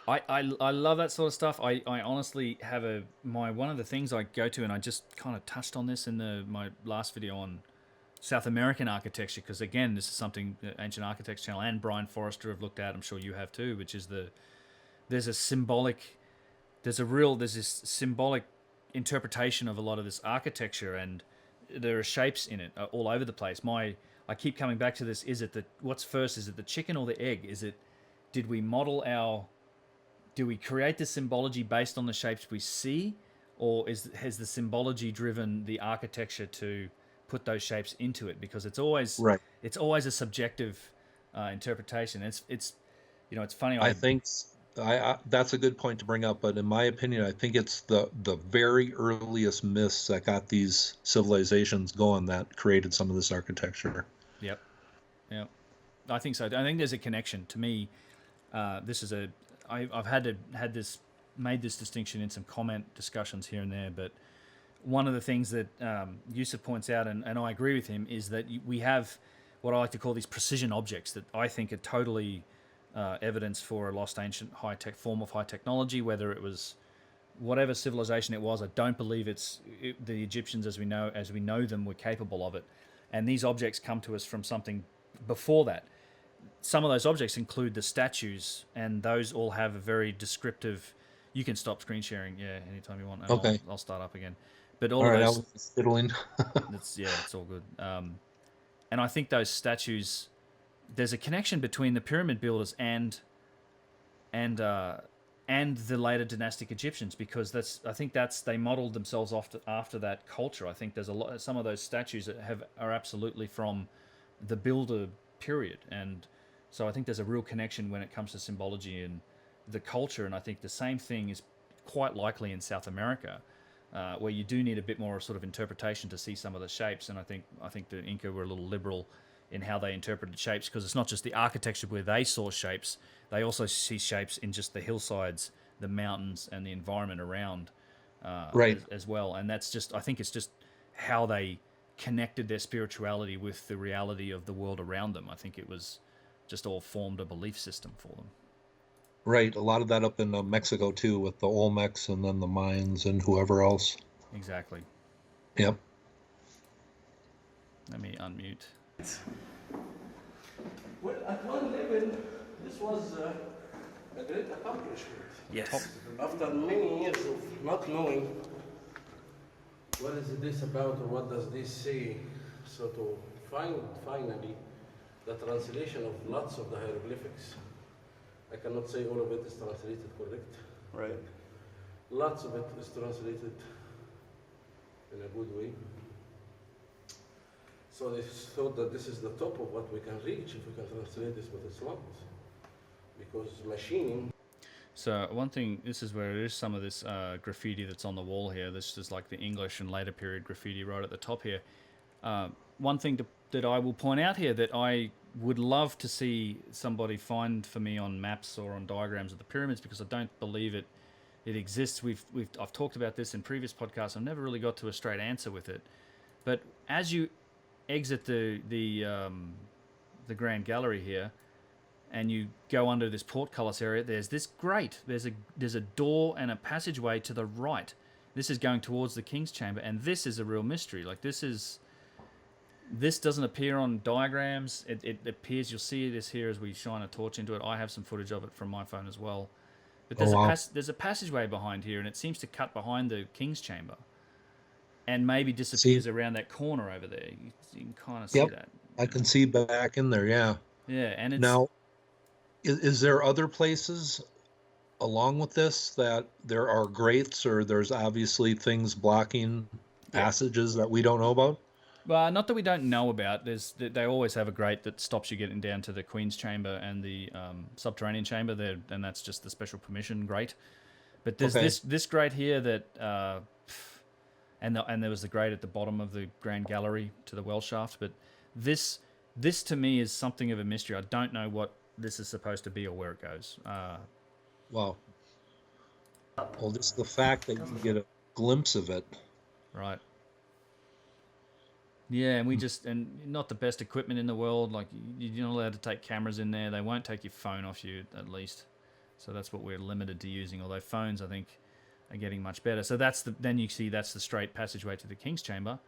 I love that sort of stuff. I honestly have one of the things I go to, and I just kind of touched on this in my last video on South American architecture, because again, this is something that Ancient Architects channel and Brian Forrester have looked at. I'm sure you have too, which is there's this symbolic interpretation of a lot of this architecture, and there are shapes in it all over the place. I keep coming back to this. What's first? Is it the chicken or the egg? Did we do we create the symbology based on the shapes we see, or has the symbology driven the architecture to put those shapes into it? Because it's always a subjective interpretation. It's it's funny. I think that's a good point to bring up, but in my opinion, I think it's the very earliest myths that got these civilizations going that created some of this architecture. Yep. I think so. I think there's a connection. To me, I've made this distinction in some comment discussions here and there, but one of the things that Yusuf points out, and I agree with him, is that we have what I like to call these precision objects that I think are totally evidence for a lost ancient high-tech form of high technology, whether it was whatever civilization it was. I don't believe the Egyptians as we know them were capable of it. And these objects come to us from something before that. Some of those objects include the statues, and those all have a very descriptive... You can stop screen sharing, anytime you want. Okay. I'll start up again. But all right, of I those... was fiddling. it's all good. And I think those statues... There's a connection between the pyramid builders and the later dynastic Egyptians, because they modeled themselves after that culture. I think there's some of those statues that are absolutely from the builder period, and so I think there's a real connection when it comes to symbology and the culture. And I think the same thing is quite likely in South America, where you do need a bit more sort of interpretation to see some of the shapes. And I think the Inca were a little liberal in how they interpreted shapes, because it's not just the architecture where they saw shapes, they also see shapes in just the hillsides, the mountains, and the environment around as well. And that's just, I think it's just how they connected their spirituality with the reality of the world around them. I think it was just all formed a belief system for them. Right, a lot of that up in Mexico too, with the Olmecs and then the Mayans and whoever else. Exactly. Yep. Let me unmute. Well, at one level, this was a great accomplishment. Yes. After many years of not knowing what is this about or what does this say, so to find finally the translation of lots of the hieroglyphics. I cannot say all of it is translated correct. Right. Lots of it is translated in a good way. So they thought that this is the top of what we can reach if we can translate this, but it's not. Because machining... So one thing, this is where it is some of this graffiti that's on the wall here. This is like the English and later period graffiti right at the top here. One thing that I will point out here that I would love to see somebody find for me on maps or on diagrams of the pyramids, because I don't believe it exists. I've talked about this in previous podcasts. I've never really got to a straight answer with it. But as you exit the Grand Gallery here, and you go under this portcullis area, there's this grate. There's a door and a passageway to the right. This is going towards the King's Chamber, and this is a real mystery. Like this doesn't appear on diagrams. It appears, you'll see this here as we shine a torch into it. I have some footage of it from my phone as well. But there's a passageway behind here, and it seems to cut behind the King's Chamber, and maybe disappears around that corner over there. You can kind of see that. I can see back in there, yeah. Yeah, and it's... Now, is there other places along with this that there are grates, or there's obviously things blocking passages that we don't know about? Well, not that we don't know about. They always have a grate that stops you getting down to the Queen's Chamber and the subterranean chamber there, and that's just the special permission grate. But there's this grate here that, and there was the grate at the bottom of the Grand Gallery to the well shaft. But this to me is something of a mystery. I don't know what this is supposed to be or where it goes. Wow. Well, just the fact that you get a glimpse of it. Right. Yeah, and not the best equipment in the world. Like, you're not allowed to take cameras in there. They won't take your phone off you, at least. So that's what we're limited to using. Although phones, I think, are getting much better. So then you see that's the straight passageway to the King's Chamber.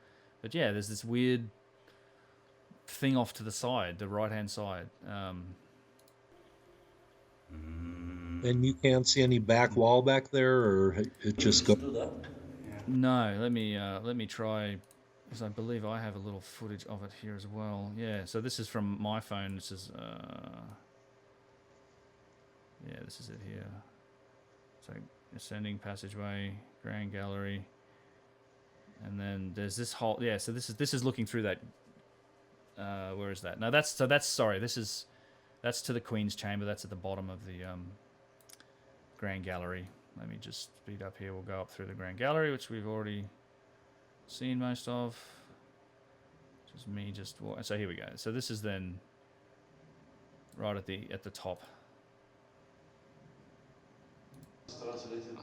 But yeah, there's this weird thing off to the side, the right-hand side. And you can't see any back wall back there, or it just goes... No, let me try because I believe I have a little footage of it here as well. Yeah, so this is from my phone. This is this is it here. So ascending passageway, grand gallery, and then there's this whole So this is looking through that. Where is that? No, that's sorry. That's to the Queen's Chamber. That's at the bottom of the grand gallery. Let me just speed up here. We'll go up through the grand gallery, which we've already seen most of. Just me, so here we go. So this is then right at the top. It's translated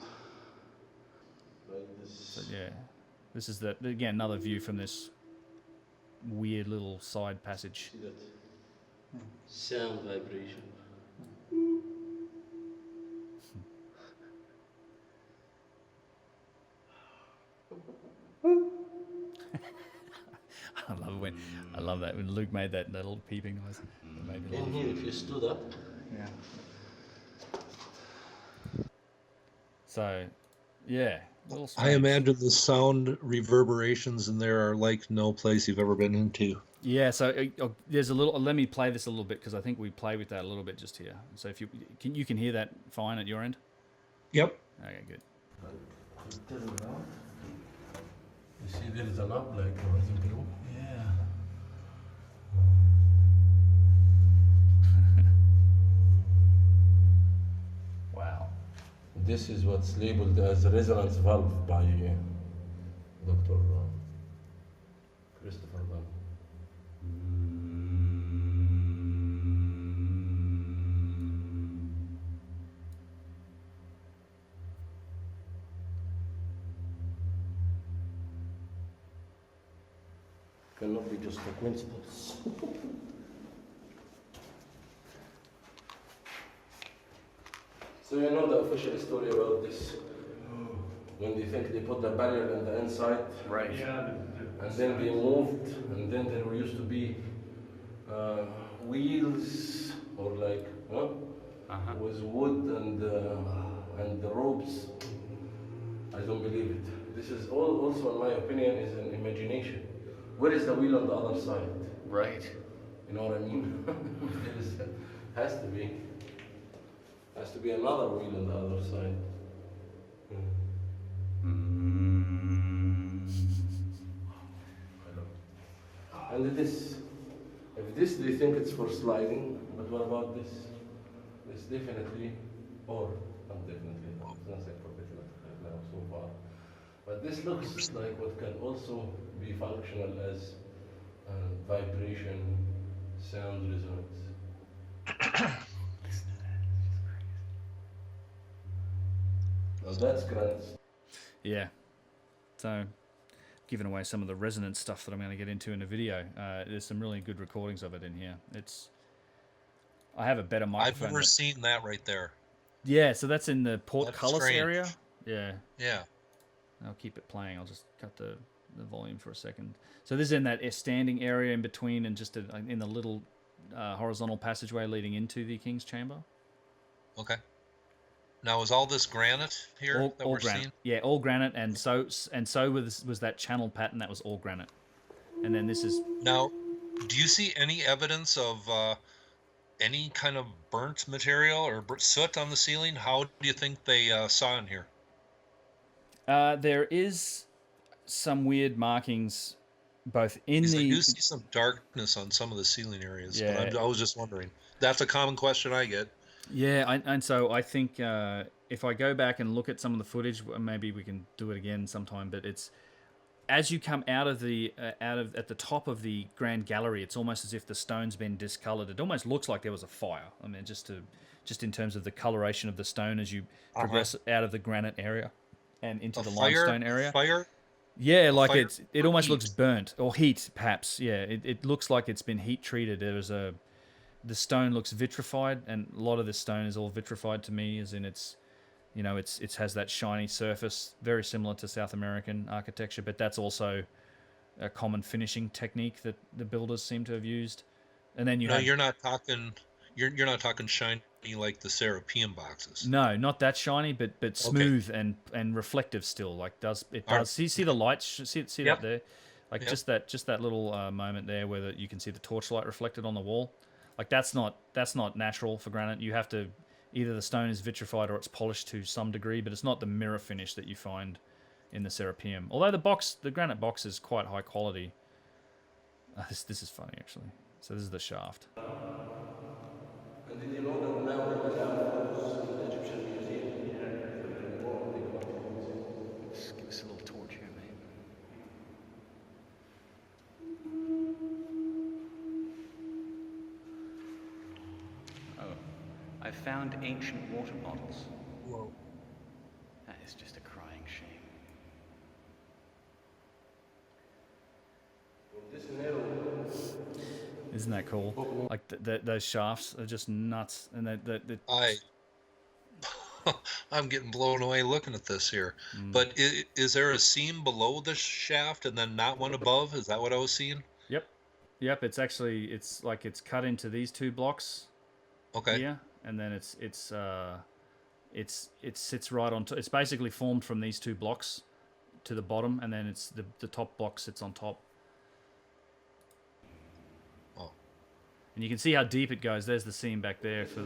like this. So yeah, this is again another view from this weird little side passage. See that? Sound vibration. I love that when Luke made that little peeping noise. In here, if you stood up. Yeah. So, yeah. I imagine the sound reverberations in there are like no place you've ever been into. Yeah, so there's a little. Let me play this a little bit because I think we play with that a little bit just here. So if you can hear that fine at your end. Yep. Okay, good. You see, there is a knob like horizon blue. Yeah. Wow. This is what's labeled as a resonance valve by Dr. Christopher Bell. Cannot be just a coincidence. So you know the official story about this? When they think they put the barrier on the inside, Right. Yeah. and then they moved, and then there used to be wheels or like with wood and the ropes. I don't believe it. This is all also, in my opinion, is an imagination. Where is the wheel on the other side? Right. You know what I mean? Has to be another wheel on the other side. And this, if this they think it's for sliding, but what about this? This definitely, or not definitely, it's not like professional now so far. But this looks like what can also be functional as vibration, sound resonance. Now that's grand. Yeah. So, giving away some of the resonance stuff that I'm going to get into in the video. There's some really good recordings of it in here. I have a better microphone. I've never seen that right there. Yeah, so that's in the portcullis area. Yeah. Yeah. I'll keep it playing. I'll just cut the volume for a second. So this is in that standing area in between and just in the little horizontal passageway leading into the King's Chamber. Okay. Now, is all this granite here that we're granite. seeing? Yeah, all granite, and so was that channel pattern. That was all granite. And then this is... Now, do you see any evidence of any kind of burnt material or soot on the ceiling? How do you think they saw in here? There is some weird markings both in I do see some darkness on some of the ceiling areas, but I was just wondering. That's a common question I get. Yeah, and so I think if I go back and look at some of the footage, maybe we can do it again sometime. But it's as you come out of at the top of the Grand Gallery, it's almost as if the stone's been discolored. It almost looks like there was a fire. I mean, just in terms of the coloration of the stone as you progress out of the granite area and into the limestone area. Fire. Yeah, like fire, it almost heat. looks burnt or heat, perhaps. Yeah, it looks like it's been heat treated. The stone looks vitrified, and a lot of this stone is all vitrified to me, as in it has that shiny surface, very similar to South American architecture, but that's also a common finishing technique that the builders seem to have used. And then you're not talking shiny like the Serapeum boxes. No, not that shiny, but smooth and reflective still. Like does. Right. See the lights? See that there? Like Yep. just that little moment there where you can see the torchlight reflected on the wall. Like that's not natural for granite. You have to either the stone is vitrified or it's polished to some degree, but it's not the mirror finish that you find in the Serapeum. Although the granite box is quite high quality. This is funny actually. So this is the shaft. And did you know that now the Madame photos in the Egyptian museum? They're very important. They go to the museum. Just give us a little torch here, mate. Oh, I found ancient water bottles. Whoa. That is just a crying shame. Isn't that cool? Like those shafts are just nuts, and I'm getting blown away looking at this here. But is there a seam below the shaft and then not one above? Is that what I was seeing? Yep. It's actually it's cut into these two blocks. Okay. Here, and then it sits right on. It's basically formed from these two blocks to the bottom, and then it's the top block sits on top. Oh. And you can see how deep it goes. There's the seam back there for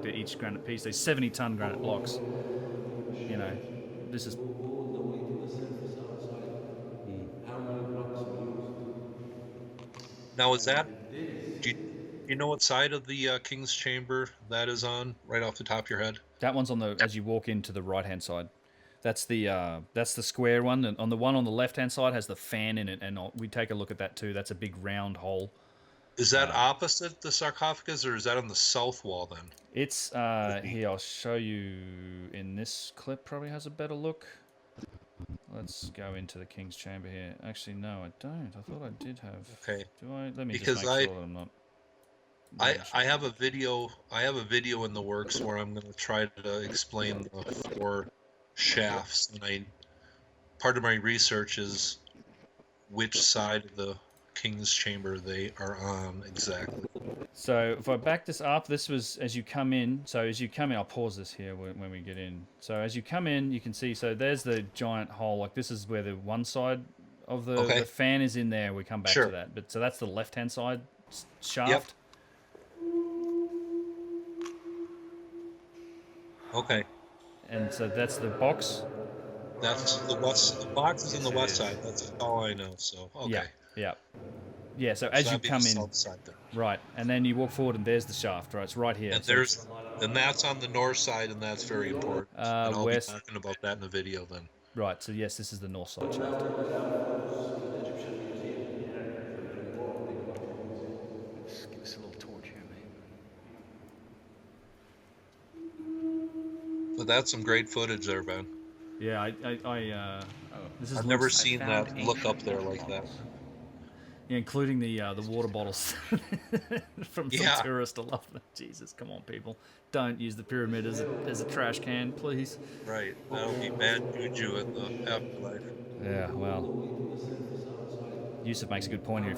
each granite piece. There's 70-ton granite blocks. You know, this is All the way to the surface outside. How many blocks were used? Now is that? Do you know what side of the King's Chamber that is on? Right off the top of your head. that one's on the as you walk into the right hand side. That's the square one, and on the left hand side has the fan in it, and we take a look at that too. That's a big round hole. Is that opposite the sarcophagus, or is that on the south wall then? It's here. I'll show you in this clip. Probably has a better look. Let's go into the King's Chamber here. Actually, no, I don't. I thought I did have. Okay. Do I? Let me Because just make sure that I'm not. I have a video. I have a video in the works where I'm going to try to explain the 4 shafts, and part of my research is which side of the King's Chamber they are on exactly. So if I back this up, this was as you come in. So as you come in, I'll pause this here when we get in. So as you come in, you can see. So there's the giant hole. Like this is where the one side of the fan is in there. We come back to that. But so that's the left-hand side shaft. Yep. Okay. And so that's the box. That's the west. The box is on the west side. That's all I know. So okay. Yeah. So as you that'd be come the in, south side there. right, and then you walk forward, and there's the shaft. Right, it's right here. And So that's on the north side, and that's very important. And I'll west. be talking about that in the video then. Right. So yes, this is the north side shaft. Now the Madame photos in the Egyptian museum. They're very important. They go to the museum. Just give us a little torch here, mate. But that's some great footage there, Ben. Yeah, this is I've never seen that look up there like that. Yeah, including the water bottles from some tourist. I love them. Jesus, come on, people! Don't use the pyramid as a trash can, please. Right, that'll be bad juju in the afterlife. Yeah, well, Yusuf makes a good point here.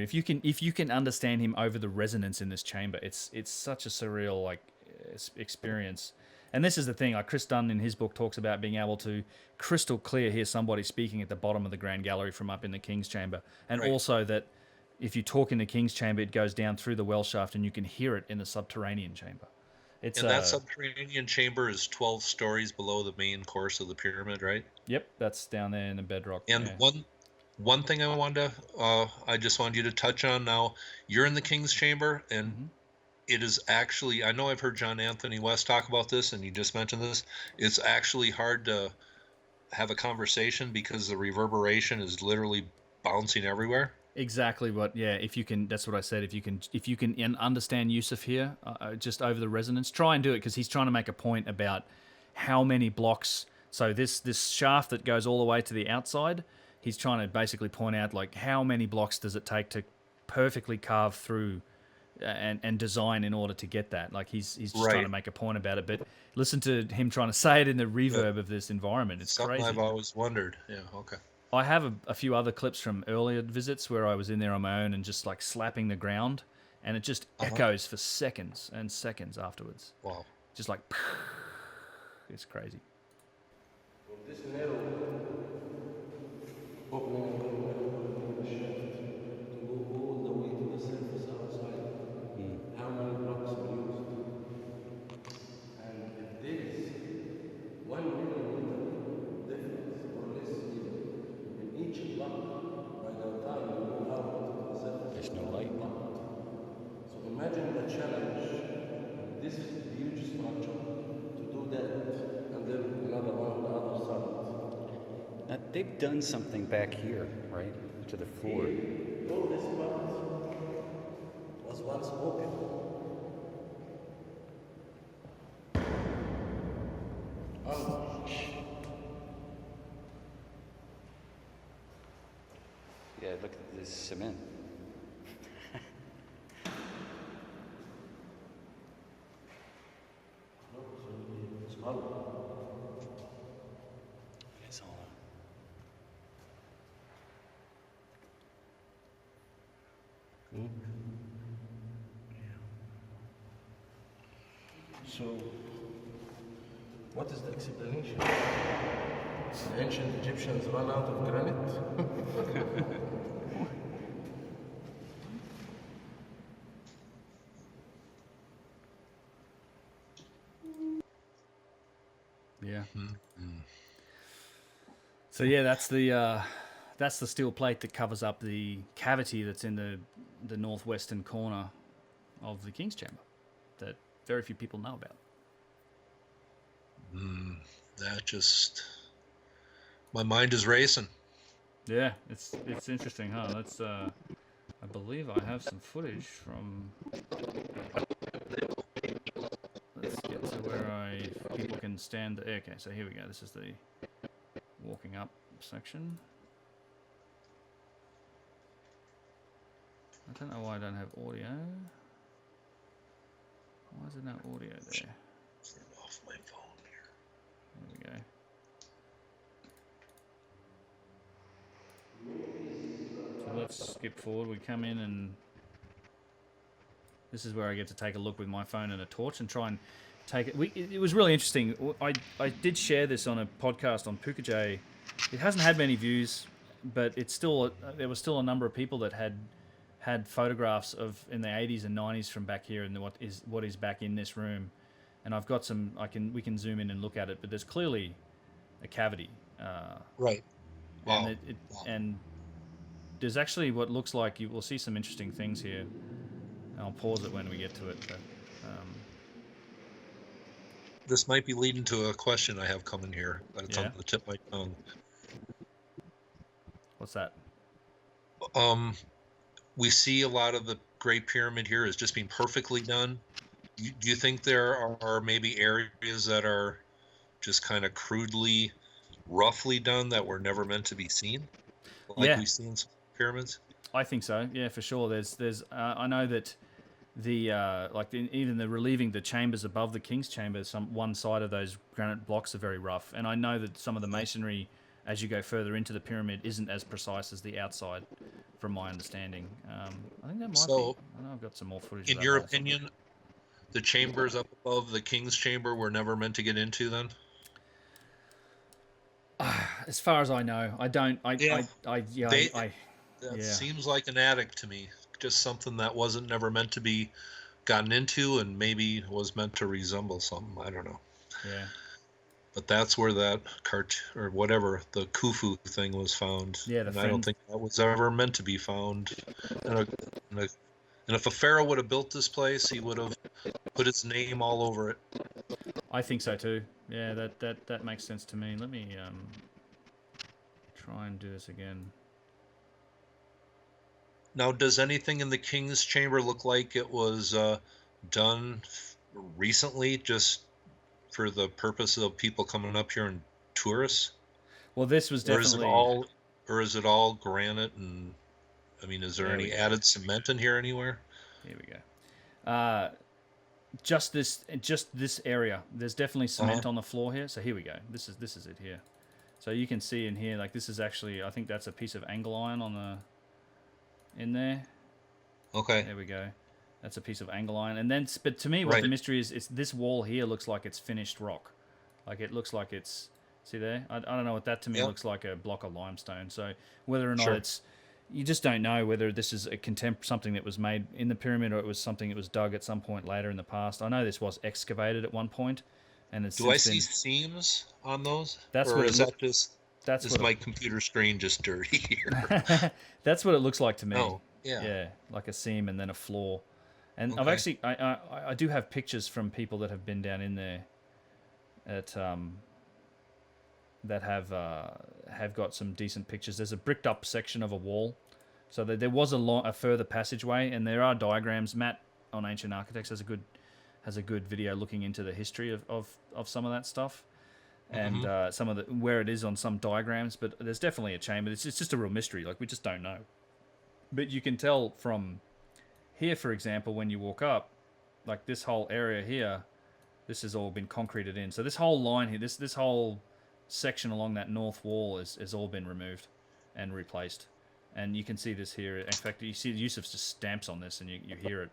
If you can understand him over the resonance in this chamber, it's such a surreal experience. And this is the thing, like Chris Dunn in his book talks about being able to crystal clear hear somebody speaking at the bottom of the Grand Gallery from up in the King's Chamber. And also that if you talk in the King's Chamber, it goes down through the well shaft and you can hear it in the subterranean chamber. And that subterranean chamber is 12 stories below the main course of the pyramid, right? Yep, that's down there in the bedrock. And one thing I just wanted you to touch on now, you're in the King's Chamber, and it is actually, I know I've heard John Anthony West talk about this, and you just mentioned this, it's actually hard to have a conversation because the reverberation is literally bouncing everywhere. Exactly if you can, that's what I said, if you can understand Yusuf here, just over the resonance, try and do it, because he's trying to make a point about how many blocks, so this shaft that goes all the way to the outside, he's trying to basically point out, like, how many blocks does it take to perfectly carve through and design in order to get that. Like he's just trying to make a point about it, but listen to him trying to say it in the reverb of this environment. It's something crazy. I've always wondered. Yeah, okay. I have a few other clips from earlier visits where I was in there on my own and just like slapping the ground, and it just echoes for seconds and seconds afterwards. Wow. Just like, it's crazy. opening and going the shaft to go all the way to the surface outside. How many blocks were used? And if there is 1 millimeter difference or less even in each block, by the time you go out to the surface, There's no light. so imagine the challenge of this huge structure to do that, and then another one on the other side. Now, they've done something back here, right? To the floor. All this part was once open. Yeah, look at this cement. It's all So, what is the explanation? The ancient Egyptians ran out of granite? Yeah. So yeah, that's the steel plate that covers up the cavity that's in the northwestern corner of the King's Chamber that very few people know about. That just, my mind is racing. Yeah, it's interesting, huh? Let's I believe I have some footage from. Let's get to where people can stand. Okay, so here we go. This is the walking up section. I don't know why I don't have audio. Why is there no audio there? Turn off my phone here. There we go. So let's skip forward. We come in and this is where I get to take a look with my phone and a torch and try and take it. It was really interesting. I did share this on a podcast on Pukajay. It hasn't had many views, but it's still there was still a number of people that had photographs of in the 80s and 90s from back here and what is back in this room. And I've got some. We can zoom in and look at it, but there's clearly a cavity. Right. Wow. And there's actually what looks like you will see some interesting things here. I'll pause it when we get to it. But, this might be leading to a question I have coming here. That's on the tip of my tongue. What's that? We see a lot of the Great Pyramid here as just being perfectly done. Do you think there are maybe areas that are just kind of crudely, roughly done that were never meant to be seen? Like we see in some pyramids? I think so. Yeah, for sure. There's I know that even the relieving the chambers above the King's Chamber, one side of those granite blocks are very rough, and I know that some of the masonry as you go further into the pyramid isn't as precise as the outside, from my understanding. I think that might be. I know I've got some more footage. In your opinion, the chambers up above the King's Chamber were never meant to get into then? As far as I know, I don't. That seems like an attic to me. Just something that wasn't never meant to be gotten into, and maybe was meant to resemble something. I don't know. Yeah. But that's where that or whatever the Khufu thing was found. Yeah, and I don't think that was ever meant to be found. And if a pharaoh would have built this place, he would have put his name all over it. I think so too. Yeah, that makes sense to me. Let me try and do this again. Now, does anything in the King's Chamber look like it was done recently, just for the purpose of people coming up here and tourists? Well, this was definitely. Or is it all granite? And I mean, is there any added cement in here anywhere? Here we go. Just this area. There's definitely cement on the floor here. So here we go. This is it here. So you can see in here, like this is actually, I think that's a piece of angle iron in there. Okay. There we go. That's a piece of angle iron. And then, but to me, what the mystery is, it's this wall here looks like it's finished rock. Like it looks like it's See there? I don't know what that to me Yep. looks like, a block of limestone. So whether or not Sure. it's, you just don't know whether this is a something that was made in the pyramid or it was something that was dug at some point later in the past. I know this was excavated at one point, and it's Do I since see been. seams on those? That's or what it is that just That's is what. my computer screen just dirty here? That's what it looks like to me. Oh, yeah. Yeah, like a seam and then a floor. And I've Okay. actually, I do have pictures from people that have been down in there at that have got some decent pictures. There's a bricked up section of a wall, so there was a further passageway, and there are diagrams. Matt on Ancient Architects has a good video looking into the history of some of that stuff, and some of the where it is on some diagrams. But there's definitely a chamber. It's just a real mystery. Like, we just don't know. But you can tell from here, for example, when you walk up, like this whole area here, this has all been concreted in. So this whole line here, this whole section along that north wall has all been removed and replaced. And you can see this here. In fact, you see Yusuf's just stamps on this, and you hear it.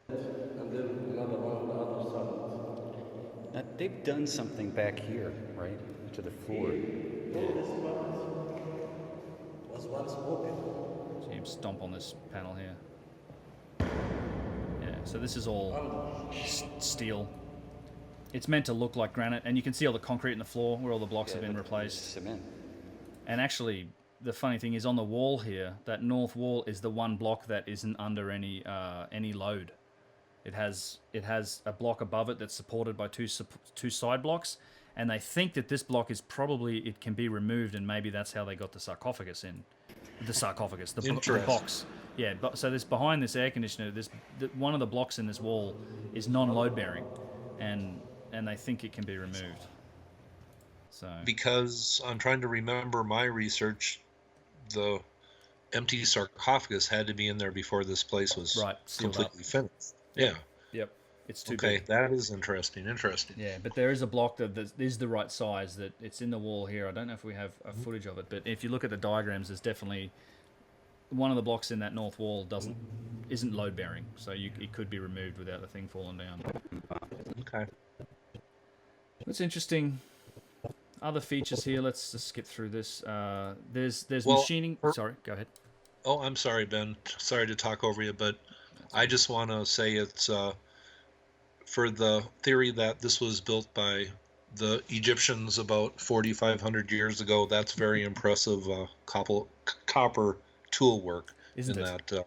And then another one on the other side. Now, they've done something back here, right? To the floor. Was once open. So you stomp on this panel here. Yeah, so this is all steel. It's meant to look like granite, and you can see all the concrete in the floor where all the blocks have been replaced. Cement. And actually, the funny thing is, on the wall here, that north wall is the one block that isn't under any load. It has a block above it that's supported by two side blocks, and they think that this block is probably, it can be removed, and maybe that's how they got the sarcophagus in. The box. Yeah, but so this behind this air conditioner, one of the blocks in this wall is non-load bearing, and they think it can be removed. So Because I'm trying to remember my research, the empty sarcophagus had to be in there before this place was sealed completely up. finished. Yeah. Yep, it's too Okay, big. that is interesting. Yeah, but there is a block that is the right size, that it's in the wall here. I don't know if we have a footage of it, but if you look at the diagrams, there's definitely one of the blocks in that north wall isn't load bearing, so it could be removed without the thing falling down. Okay. That's interesting. Other features here. Let's just skip through this. There's Well, machining. Sorry, go ahead. Oh, I'm sorry, Ben. Sorry to talk over you, but I just want to say it's for the theory that this was built by the Egyptians about 4,500 years ago. That's very impressive copper tool work Isn't in it? that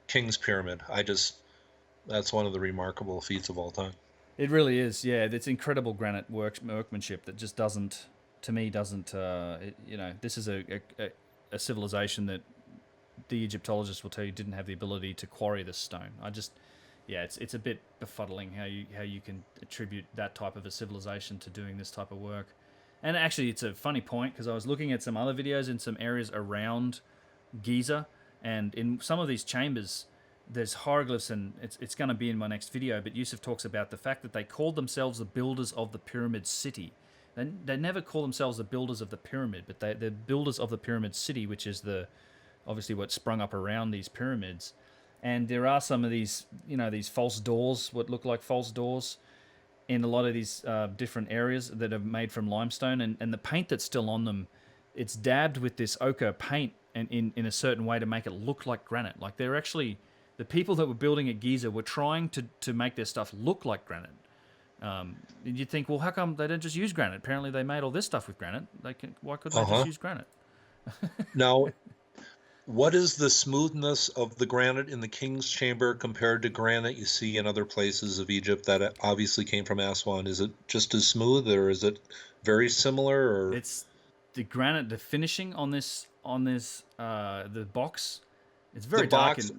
King's Pyramid. That's one of the remarkable feats of all time. It really is, yeah. It's incredible granite workmanship that just doesn't. This is a civilization that the Egyptologists will tell you didn't have the ability to quarry this stone. It's a bit befuddling how you can attribute that type of a civilization to doing this type of work. And actually, it's a funny point, because I was looking at some other videos in some areas around Giza, and in some of these chambers, there's hieroglyphs, and it's going to be in my next video, but Yusuf talks about the fact that they called themselves the builders of the pyramid city. They never call themselves the builders of the pyramid, but they're builders of the pyramid city, which is obviously what sprung up around these pyramids. And there are some of these, these false doors, what look like false doors, in a lot of these different areas that are made from limestone, and the paint that's still on them, it's dabbed with this ochre paint and in a certain way to make it look like granite. Like, they're actually, the people that were building at Giza were trying to make their stuff look like granite. You'd think, well, how come they don't just use granite? Apparently they made all this stuff with granite. Why couldn't they just use granite? Now, what is the smoothness of the granite in the King's Chamber compared to granite you see in other places of Egypt that obviously came from Aswan? Is it just as smooth, or is it very similar? Or It's the granite, the finishing on this the box. It's very the dark box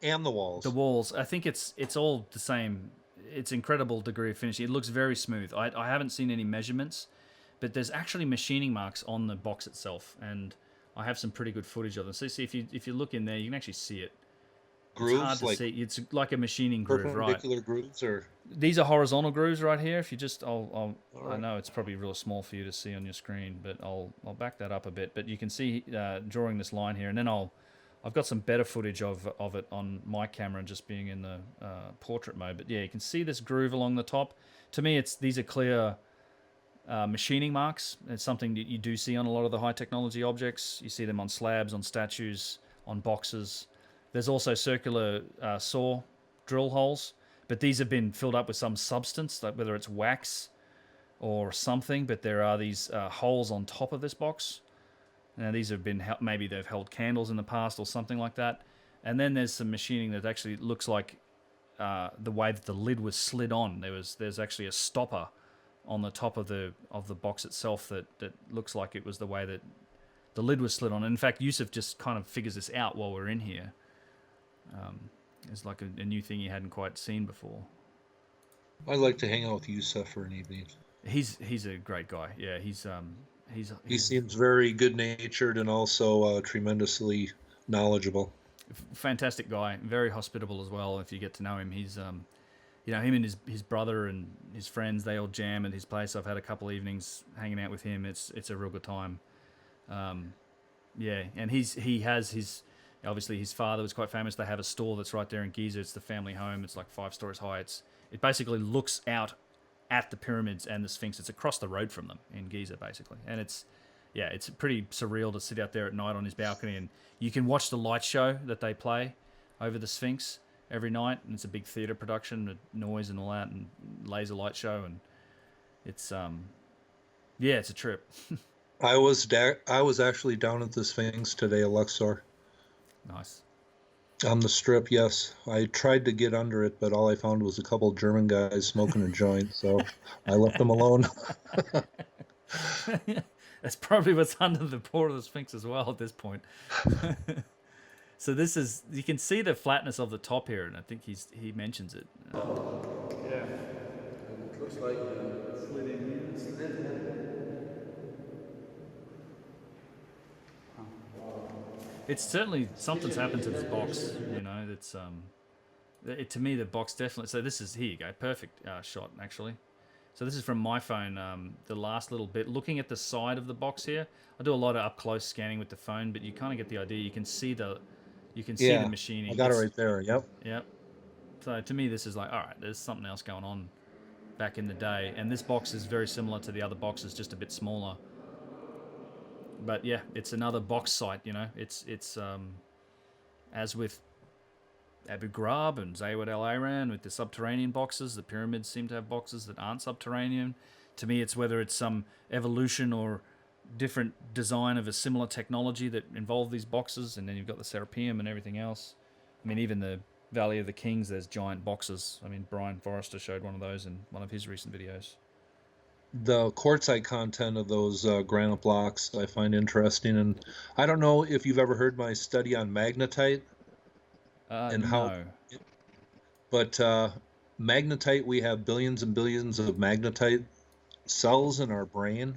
and the walls. the walls. I think it's all the same. It's incredible degree of finishing. It looks very smooth. I haven't seen any measurements, but there's actually machining marks on the box itself, and I have some pretty good footage of them. So see, if you look in there, you can actually see it. Grooves, It's hard to see. It's like a machining groove, right? perpendicular grooves, or These are horizontal grooves right here. If you just, I right. know it's probably real small for you to see on your screen, but I'll back that up a bit. But you can see drawing this line here, and then I've got some better footage of it on my camera, just being in the portrait mode. But yeah, you can see this groove along the top. To me, these are clear machining marks. It's something that you do see on a lot of the high technology objects. You see them on slabs, on statues, on boxes. There's also circular saw drill holes, but these have been filled up with some substance, like whether it's wax or something, but there are these holes on top of this box. Now these have been, maybe they've held candles in the past or something like that. And then there's some machining that actually looks like the way that the lid was slid on. There's actually a stopper on the top of the box itself that looks like it was the way that the lid was slid on. And in fact, Yusuf just kind of figures this out while we're in here. It's like a new thing he hadn't quite seen before. I'd like to hang out with Yusuf for an evening. He's a great guy. Yeah, he seems very good-natured and also tremendously knowledgeable. Fantastic guy, very hospitable as well. If you get to know him, he's him and his brother and his friends, they all jam at his place. I've had a couple evenings hanging out with him. It's a real good time. Yeah, and he has his, obviously his father was quite famous. They have a store that's right there in Giza. It's the family home. It's like 5 stories high. It basically looks out at the pyramids and the Sphinx. It's across the road from them in Giza, basically. And it's pretty surreal to sit out there at night on his balcony, and you can watch the light show that they play over the Sphinx every night. And it's a big theater production with noise and all that, and laser light show, and it's it's a trip. I was actually down at the Sphinx today at Luxor. Nice. On the Strip, yes. I tried to get under it, but all I found was a couple of German guys smoking a joint, so I left them alone. That's probably what's under the port of the Sphinx as well at this point. So this is, you can see the flatness of the top here, and I think he mentions it. Yeah. It looks like slid in. It's certainly, something's happened to this box, it's to me the box definitely, so this is, here you go, perfect shot actually. So this is from my phone, the last little bit, looking at the side of the box here. I do a lot of up close scanning with the phone, but you kind of get the idea. You can see the machining. I got it right there. Yep. So to me this is like, all right, there's something else going on back in the day, and this box is very similar to the other boxes, just a bit smaller. But yeah, it's another box site, It's as with Abu Ghraib and Zaywad Al Iran with the subterranean boxes, the pyramids seem to have boxes that aren't subterranean. To me, it's whether it's some evolution or different design of a similar technology that involved these boxes, and then you've got the Serapeum and everything else. I mean, even the Valley of the Kings, there's giant boxes. I mean, Brian Forrester showed one of those in one of his recent videos. The quartzite content of those granite blocks I find interesting, and I don't know if you've ever heard my study on magnetite and how. No. But magnetite, we have billions and billions of magnetite cells in our brain.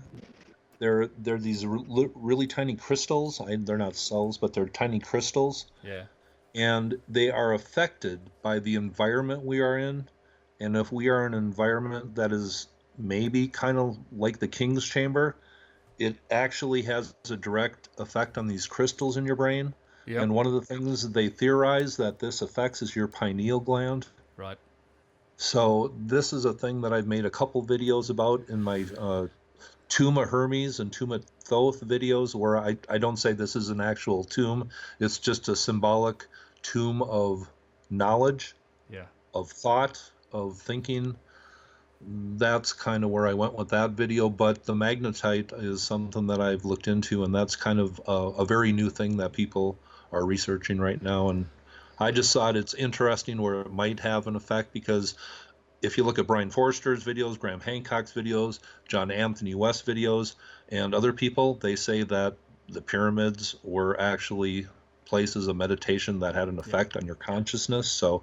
They're these really tiny crystals. They're not cells, but they're tiny crystals. Yeah. And they are affected by the environment we are in, and if we are in an environment that is maybe kind of like the King's Chamber, it actually has a direct effect on these crystals in your brain. Yep. And one of the things that they theorize that this affects is your pineal gland. Right. So this is a thing that I've made a couple videos about in my Tuma Hermes and Tuma Thoth videos, where I don't say this is an actual tomb. It's just a symbolic tomb of knowledge, of thought, of thinking. That's kind of where I went with that video, but the magnetite is something that I've looked into, and that's kind of a very new thing that people are researching right now, and I just thought it's interesting where it might have an effect, because if you look at Brian Forrester's videos, Graham Hancock's videos, John Anthony West videos, and other people, they say that the pyramids were actually places of meditation that had an effect on your consciousness, so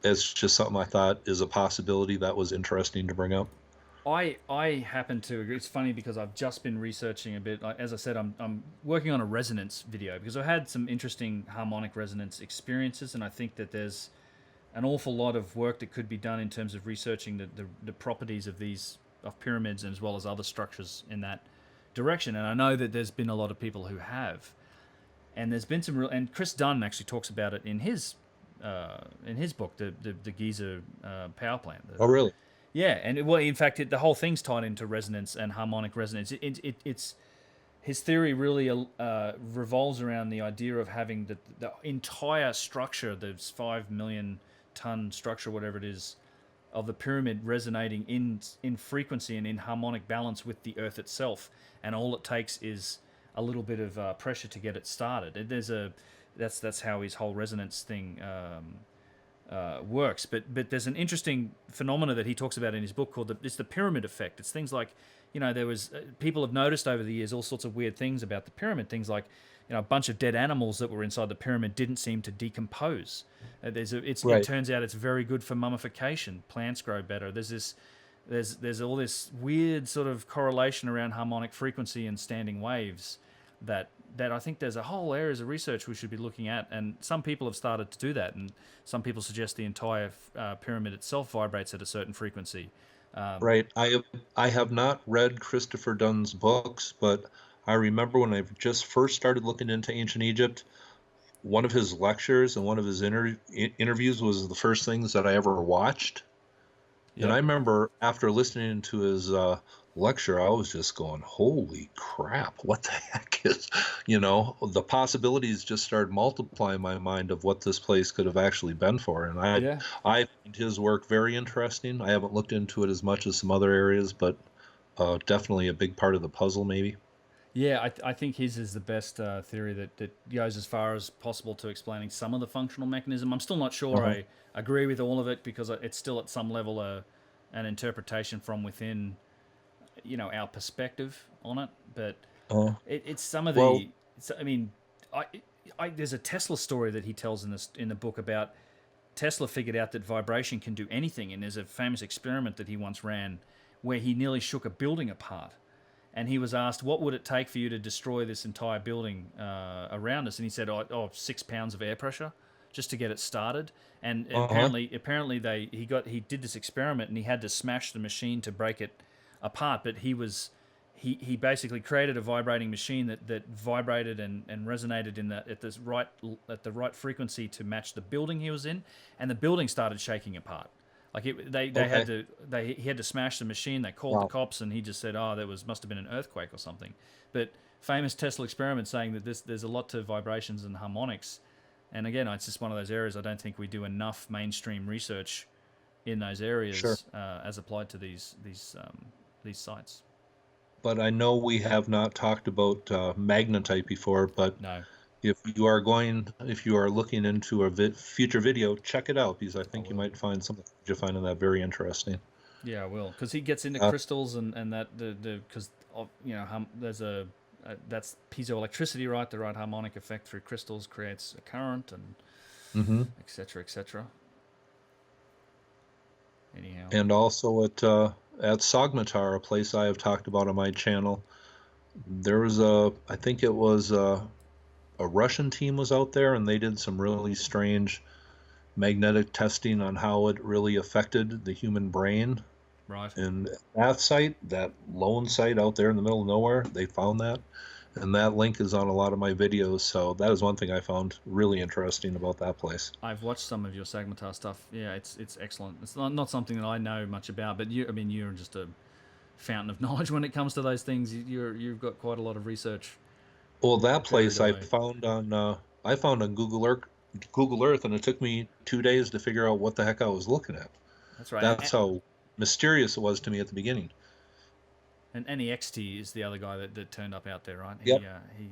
it's just something I thought is a possibility that was interesting to bring up. I happen to agree. It's funny because I've just been researching a bit. Like, as I said, I'm working on a resonance video because I've had some interesting harmonic resonance experiences, and I think that there's an awful lot of work that could be done in terms of researching the properties of pyramids as well as other structures in that direction. And I know that there's been a lot of people who have, and there's been some real. And Chris Dunn actually talks about it in his book, the Giza power plant. Oh, really? Yeah, and well, in fact, the whole thing's tied into resonance and harmonic resonance. It's his theory really revolves around the idea of having the entire structure, the 5 million ton structure, whatever it is, of the pyramid resonating in frequency and in harmonic balance with the Earth itself, and all it takes is a little bit of pressure to get it started. And that's how his whole resonance thing works. But there's an interesting phenomena that he talks about in his book called it's the pyramid effect. It's things like, there was people have noticed over the years all sorts of weird things about the pyramid. Things like, a bunch of dead animals that were inside the pyramid didn't seem to decompose. It turns out it's very good for mummification. Plants grow better. There's all this weird sort of correlation around harmonic frequency and standing waves that I think there's a whole areas of research we should be looking at, and some people have started to do that, and some people suggest the entire pyramid itself vibrates at a certain frequency. Right. I have not read Christopher Dunn's books, but I remember when I just first started looking into ancient Egypt, one of his lectures and one of his interviews was the first things that I ever watched. Yep. And I remember after listening to his lecture, I was just going, holy crap, what the heck is, the possibilities just started multiplying in my mind of what this place could have actually been for. And I find his work very interesting. I haven't looked into it as much as some other areas, but definitely a big part of the puzzle maybe. Yeah, I think his is the best theory that goes as far as possible to explaining some of the functional mechanism. I'm still not sure I agree with all of it, because it's still at some level an interpretation from within, our perspective on it. But it's some of the. There's a Tesla story that he tells in the book about Tesla figured out that vibration can do anything, and there's a famous experiment that he once ran where he nearly shook a building apart. And he was asked, what would it take for you to destroy this entire building around us? And he said, 6 pounds of air pressure just to get it started. And apparently he did this experiment, and he had to smash the machine to break it apart. But he basically created a vibrating machine that vibrated and resonated at the right frequency to match the building he was in, and the building started shaking apart. Like he had to smash the machine. They called the cops, and he just said, must have been an earthquake or something. But famous Tesla experiment saying that there's a lot to vibrations and harmonics. And again, it's just one of those areas I don't think we do enough mainstream research in those areas as applied to these sites. But I know we have not talked about magnetite before, but no. If you are looking into a future video, check it out, because I think you might find something you're finding that very interesting. Yeah, I will, because he gets into crystals and that because there's that's piezoelectricity, right? The right harmonic effect through crystals creates a current, and et cetera. Anyhow, and also at Sagmatar, a place I have talked about on my channel, there was I think it was a Russian team was out there, and they did some really strange magnetic testing on how it really affected the human brain. Right. And that lone site out there in the middle of nowhere, they found that. And that link is on a lot of my videos. So that is one thing I found really interesting about that place. I've watched some of your Sagmatar stuff. Yeah, it's excellent. It's not something that I know much about, but you're just a fountain of knowledge when it comes to those things. You've got quite a lot of research. Well, that place I found on Google Earth, and it took me 2 days to figure out what the heck I was looking at. That's right. That's how mysterious it was to me at the beginning. And NEXT is the other guy that turned up out there, right? Yep.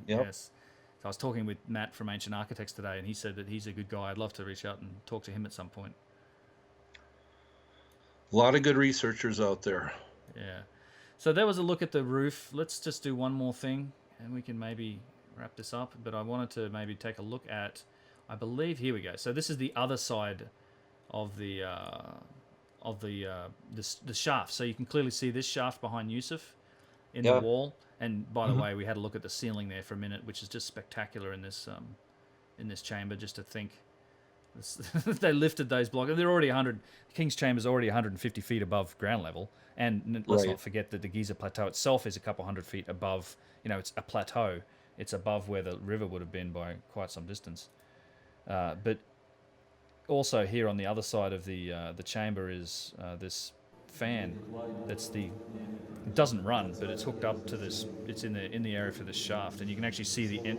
Yes. So I was talking with Matt from Ancient Architects today, and he said that he's a good guy. I'd love to reach out and talk to him at some point. A lot of good researchers out there. Yeah. So there was a look at the roof. Let's just do one more thing, and we can maybe wrap this up. But I wanted to maybe take a look at, I believe, here we go. So this is the other side of the shaft. So you can clearly see this shaft behind Yusuf in the wall. And by the way, we had a look at the ceiling there for a minute, which is just spectacular in this chamber. Just to think, they lifted those blocks. They're already 100. King's Chamber is already 150 feet above ground level, and let's not forget that the Giza Plateau itself is a couple hundred feet above. It's a plateau. It's above where the river would have been by quite some distance. But also here on the other side of the chamber is this fan. It doesn't run, but it's hooked up to this. It's in the area for this shaft, and you can actually see the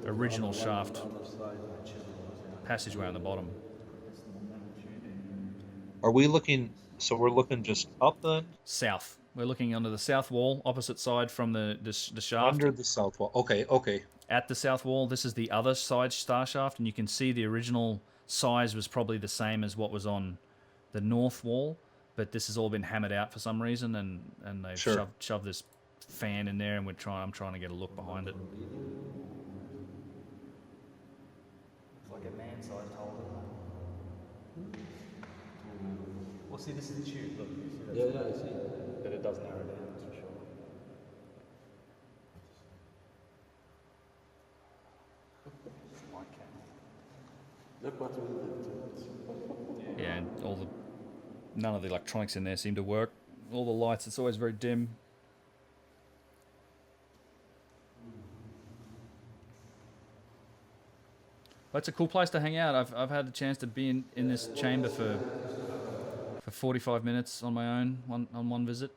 original shaft passageway on the bottom. Are we looking? So we're looking just up then, South. We're looking under the south wall, opposite side from the shaft. under the south wall. Okay. At the south wall, this is the other side star shaft, and you can see the original size was probably the same as what was on the north wall, but this has all been hammered out for some reason, and they've Sure. shoved this fan in there, and I'm trying to get a look behind it. It's like a man-sized hole. Well, see, this is the tube. Look, you see that? Yeah, I see. But it does narrow down, that's for sure. Look what we did. Yeah, and none of the electronics in there seem to work. All the lights, it's always very dim. But it's a cool place to hang out. I've had the chance to be in this chamber for 45 minutes on my own on one visit.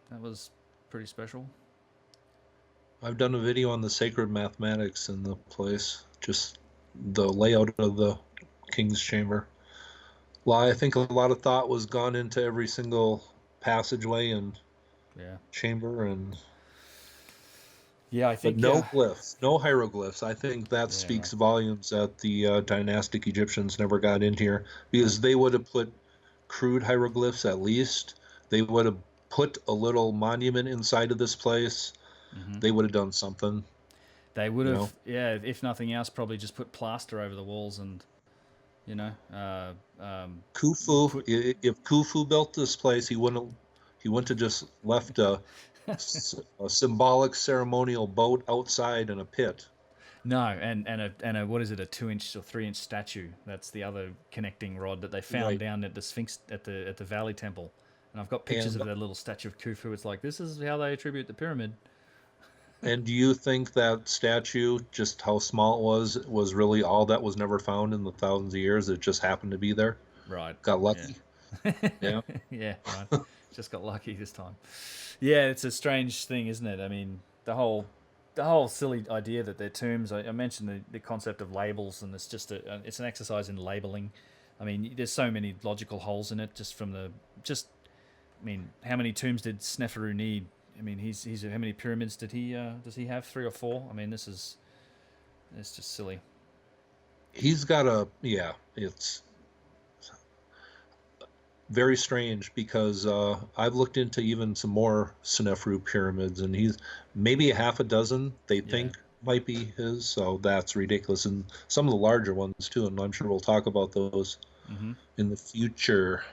That was pretty special. I've done a video on the sacred mathematics in the place, just the layout of the King's Chamber. Well, I think a lot of thought was gone into every single passageway and chamber, and yeah, I think but no glyphs, no hieroglyphs. I think that speaks volumes that the dynastic Egyptians never got in here, because they would have put crude hieroglyphs at least. They would have put a little monument inside of this place. Mm-hmm. They would have done something. They would have, if nothing else, probably just put plaster over the walls and, Khufu. If Khufu built this place, he wouldn't have just left a symbolic ceremonial boat outside in a pit. No, and a what is it, a 2-inch or 3-inch statue? That's the other connecting rod that they found down at the Sphinx at the Valley Temple. And I've got pictures of that little statue of Khufu. It's like, this is how they attribute the pyramid. And do you think that statue, just how small it was really all that was never found in the thousands of years? It just happened to be there? Right. Got lucky? Yeah. Yeah, right. Just got lucky this time. Yeah, it's a strange thing, isn't it? I mean, the whole silly idea that they're tombs. I mentioned the concept of labels, and it's just it's an exercise in labeling. I mean, there's so many logical holes in it. How many tombs did Sneferu need? I mean, he's how many pyramids does he have? 3 or 4? I mean, it's just silly. He's got it's very strange, because I've looked into even some more Sneferu pyramids, and he's maybe a half a dozen they think might be his, so that's ridiculous. And some of the larger ones too, and I'm sure we'll talk about those in the future.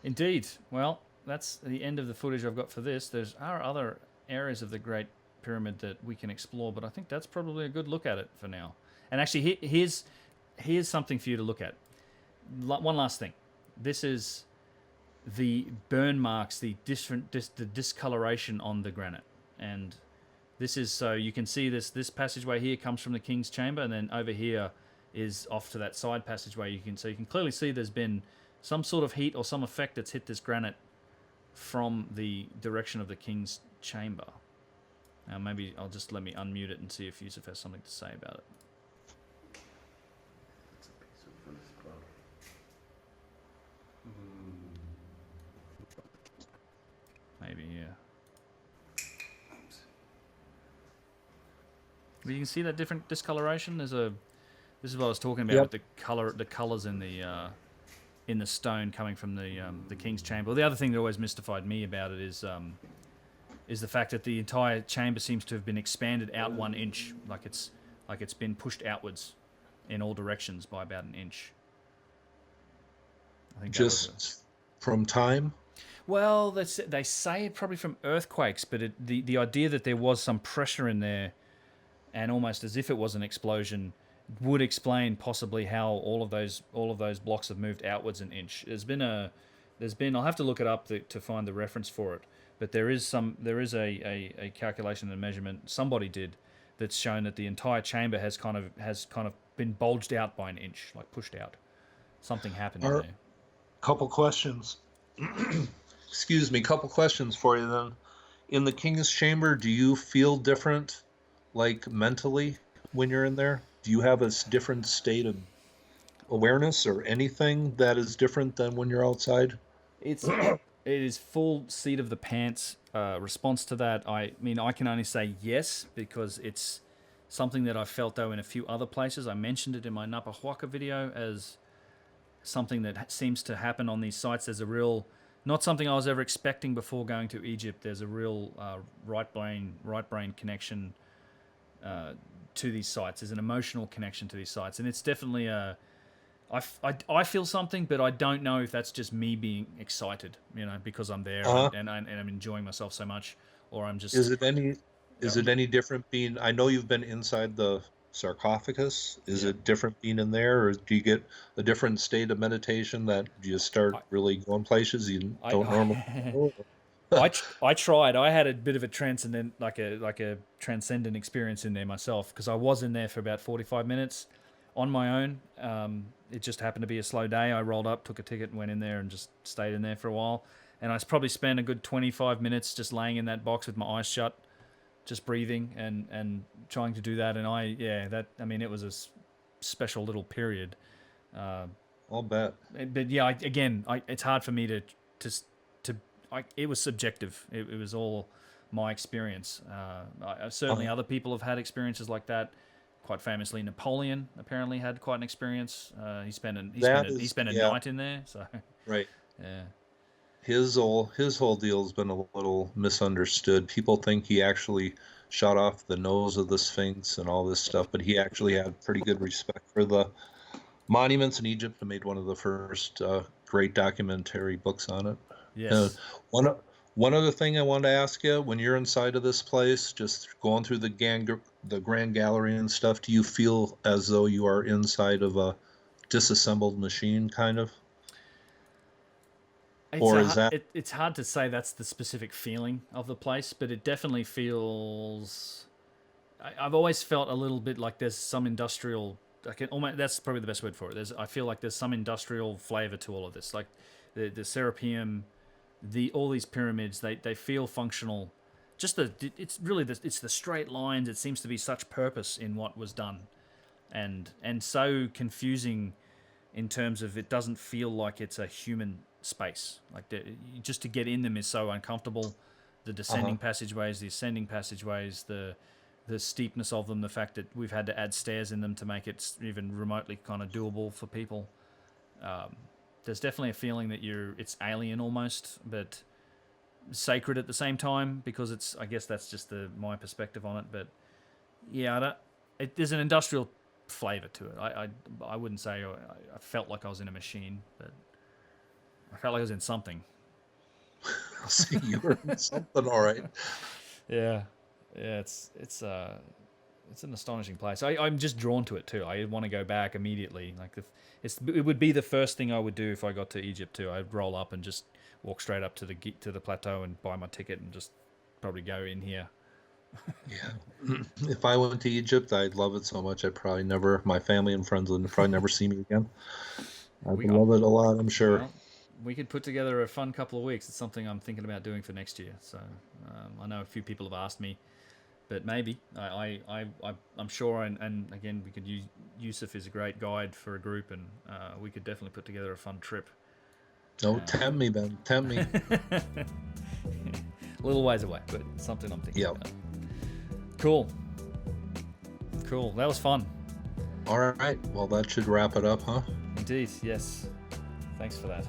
Indeed. Well, that's the end of the footage I've got for this. There are other areas of the Great Pyramid that we can explore, but I think that's probably a good look at it for now. And actually, here's something for you to look at. One last thing. This is the burn marks, the discoloration on the granite. And this is so you can see this passageway here comes from the King's Chamber, and then over here is off to that side passageway. You can clearly see there's been some sort of heat or some effect that's hit this granite from the direction of the King's Chamber. Now maybe I'll just let me unmute it and see if Yusuf has something to say about it. Maybe, yeah. But you can see that different discoloration. This is what I was talking about with the colors in the stone coming from the King's Chamber. The other thing that always mystified me about it is the fact that the entire chamber seems to have been expanded out 1 inch, like it's been pushed outwards in all directions by about 1 inch. I think just from time. Well, they say probably from earthquakes, but the idea that there was some pressure in there, and almost as if it was an explosion, would explain possibly how all of those blocks have moved outwards 1 inch. There's been I'll have to look it up to find the reference for it, but there is a calculation and measurement somebody did that's shown that the entire chamber has kind of been bulged out by 1 inch, like pushed out. Something happened in there. Couple questions. excuse me, couple questions for you then. In the King's Chamber, do you feel different, like mentally, when you're in there? Do you have a different state of awareness or anything that is different than when you're outside? It is full seat of the pants response to that. I mean, I can only say yes because it's something that I felt though in a few other places. I mentioned it in my Napahuaca video as something that seems to happen on these sites. There's a real, not something I was ever expecting before going to Egypt. There's a real right brain connection to these sites. There's an emotional connection to these sites, and it's definitely a. I feel something, but I don't know if that's just me being excited, because I'm there and I'm enjoying myself so much, or I'm just. Is it any different being? I know you've been inside the sarcophagus. Is it different being in there, or do you get a different state of meditation that you start really going places you don't normally? I tried. I had a bit of a transcendent, like a transcendent experience in there myself, because I was in there for about 45 minutes on my own. It just happened to be a slow day. I rolled up, took a ticket, and went in there and just stayed in there for a while. And I probably spent a good 25 minutes just laying in that box with my eyes shut, just breathing and trying to do that. And it was a special little period. I'll bet. But yeah, it's hard for me to it was subjective. It was all my experience. Certainly other people have had experiences like that. Quite famously, Napoleon apparently had quite an experience. He spent a night in there. So right. Yeah. His whole deal has been a little misunderstood. People think he actually shot off the nose of the Sphinx and all this stuff, but he actually had pretty good respect for the monuments in Egypt and made one of the first great documentary books on it. Yes. One other thing I wanted to ask you: when you're inside of this place, just going through the Grand Gallery and stuff, do you feel as though you are inside of a disassembled machine, kind of? It's hard to say that's the specific feeling of the place, but it definitely feels. I've always felt a little bit like there's some industrial. That's probably the best word for it. I feel like there's some industrial flavor to all of this, like the Serapeum. All these pyramids, they feel functional. It's the straight lines. It seems to be such purpose in what was done, and so confusing in terms of it doesn't feel like it's a human space. Like just to get in them is so uncomfortable. The descending passageways, the ascending passageways, the steepness of them, the fact that we've had to add stairs in them to make it even remotely kind of doable for people. There's definitely a feeling that it's alien almost, but sacred at the same time, because I guess that's just my perspective on it. But yeah, there's an industrial flavor to it. I wouldn't say I felt like I was in a machine, but I felt like I was in something. See, you were in something, all right. Yeah, it's an astonishing place. I'm just drawn to it too. I want to go back immediately. Like it would be the first thing I would do if I got to Egypt too. I'd roll up and just walk straight up to the plateau and buy my ticket and just probably go in here. Yeah. If I went to Egypt, I'd love it so much. My family and friends would probably never see me again. I'd love it a lot, I'm sure. Well, we could put together a fun couple of weeks. It's something I'm thinking about doing for next year. So I know a few people have asked me. But maybe I'm sure, and again, we could use Yusuf is a great guide for a group, and we could definitely put together a fun trip. Don't tempt me, Ben. Tempt me. A little ways away, but something I'm thinking about. Cool. That was fun. All right. Well, that should wrap it up, huh? Indeed. Yes. Thanks for that.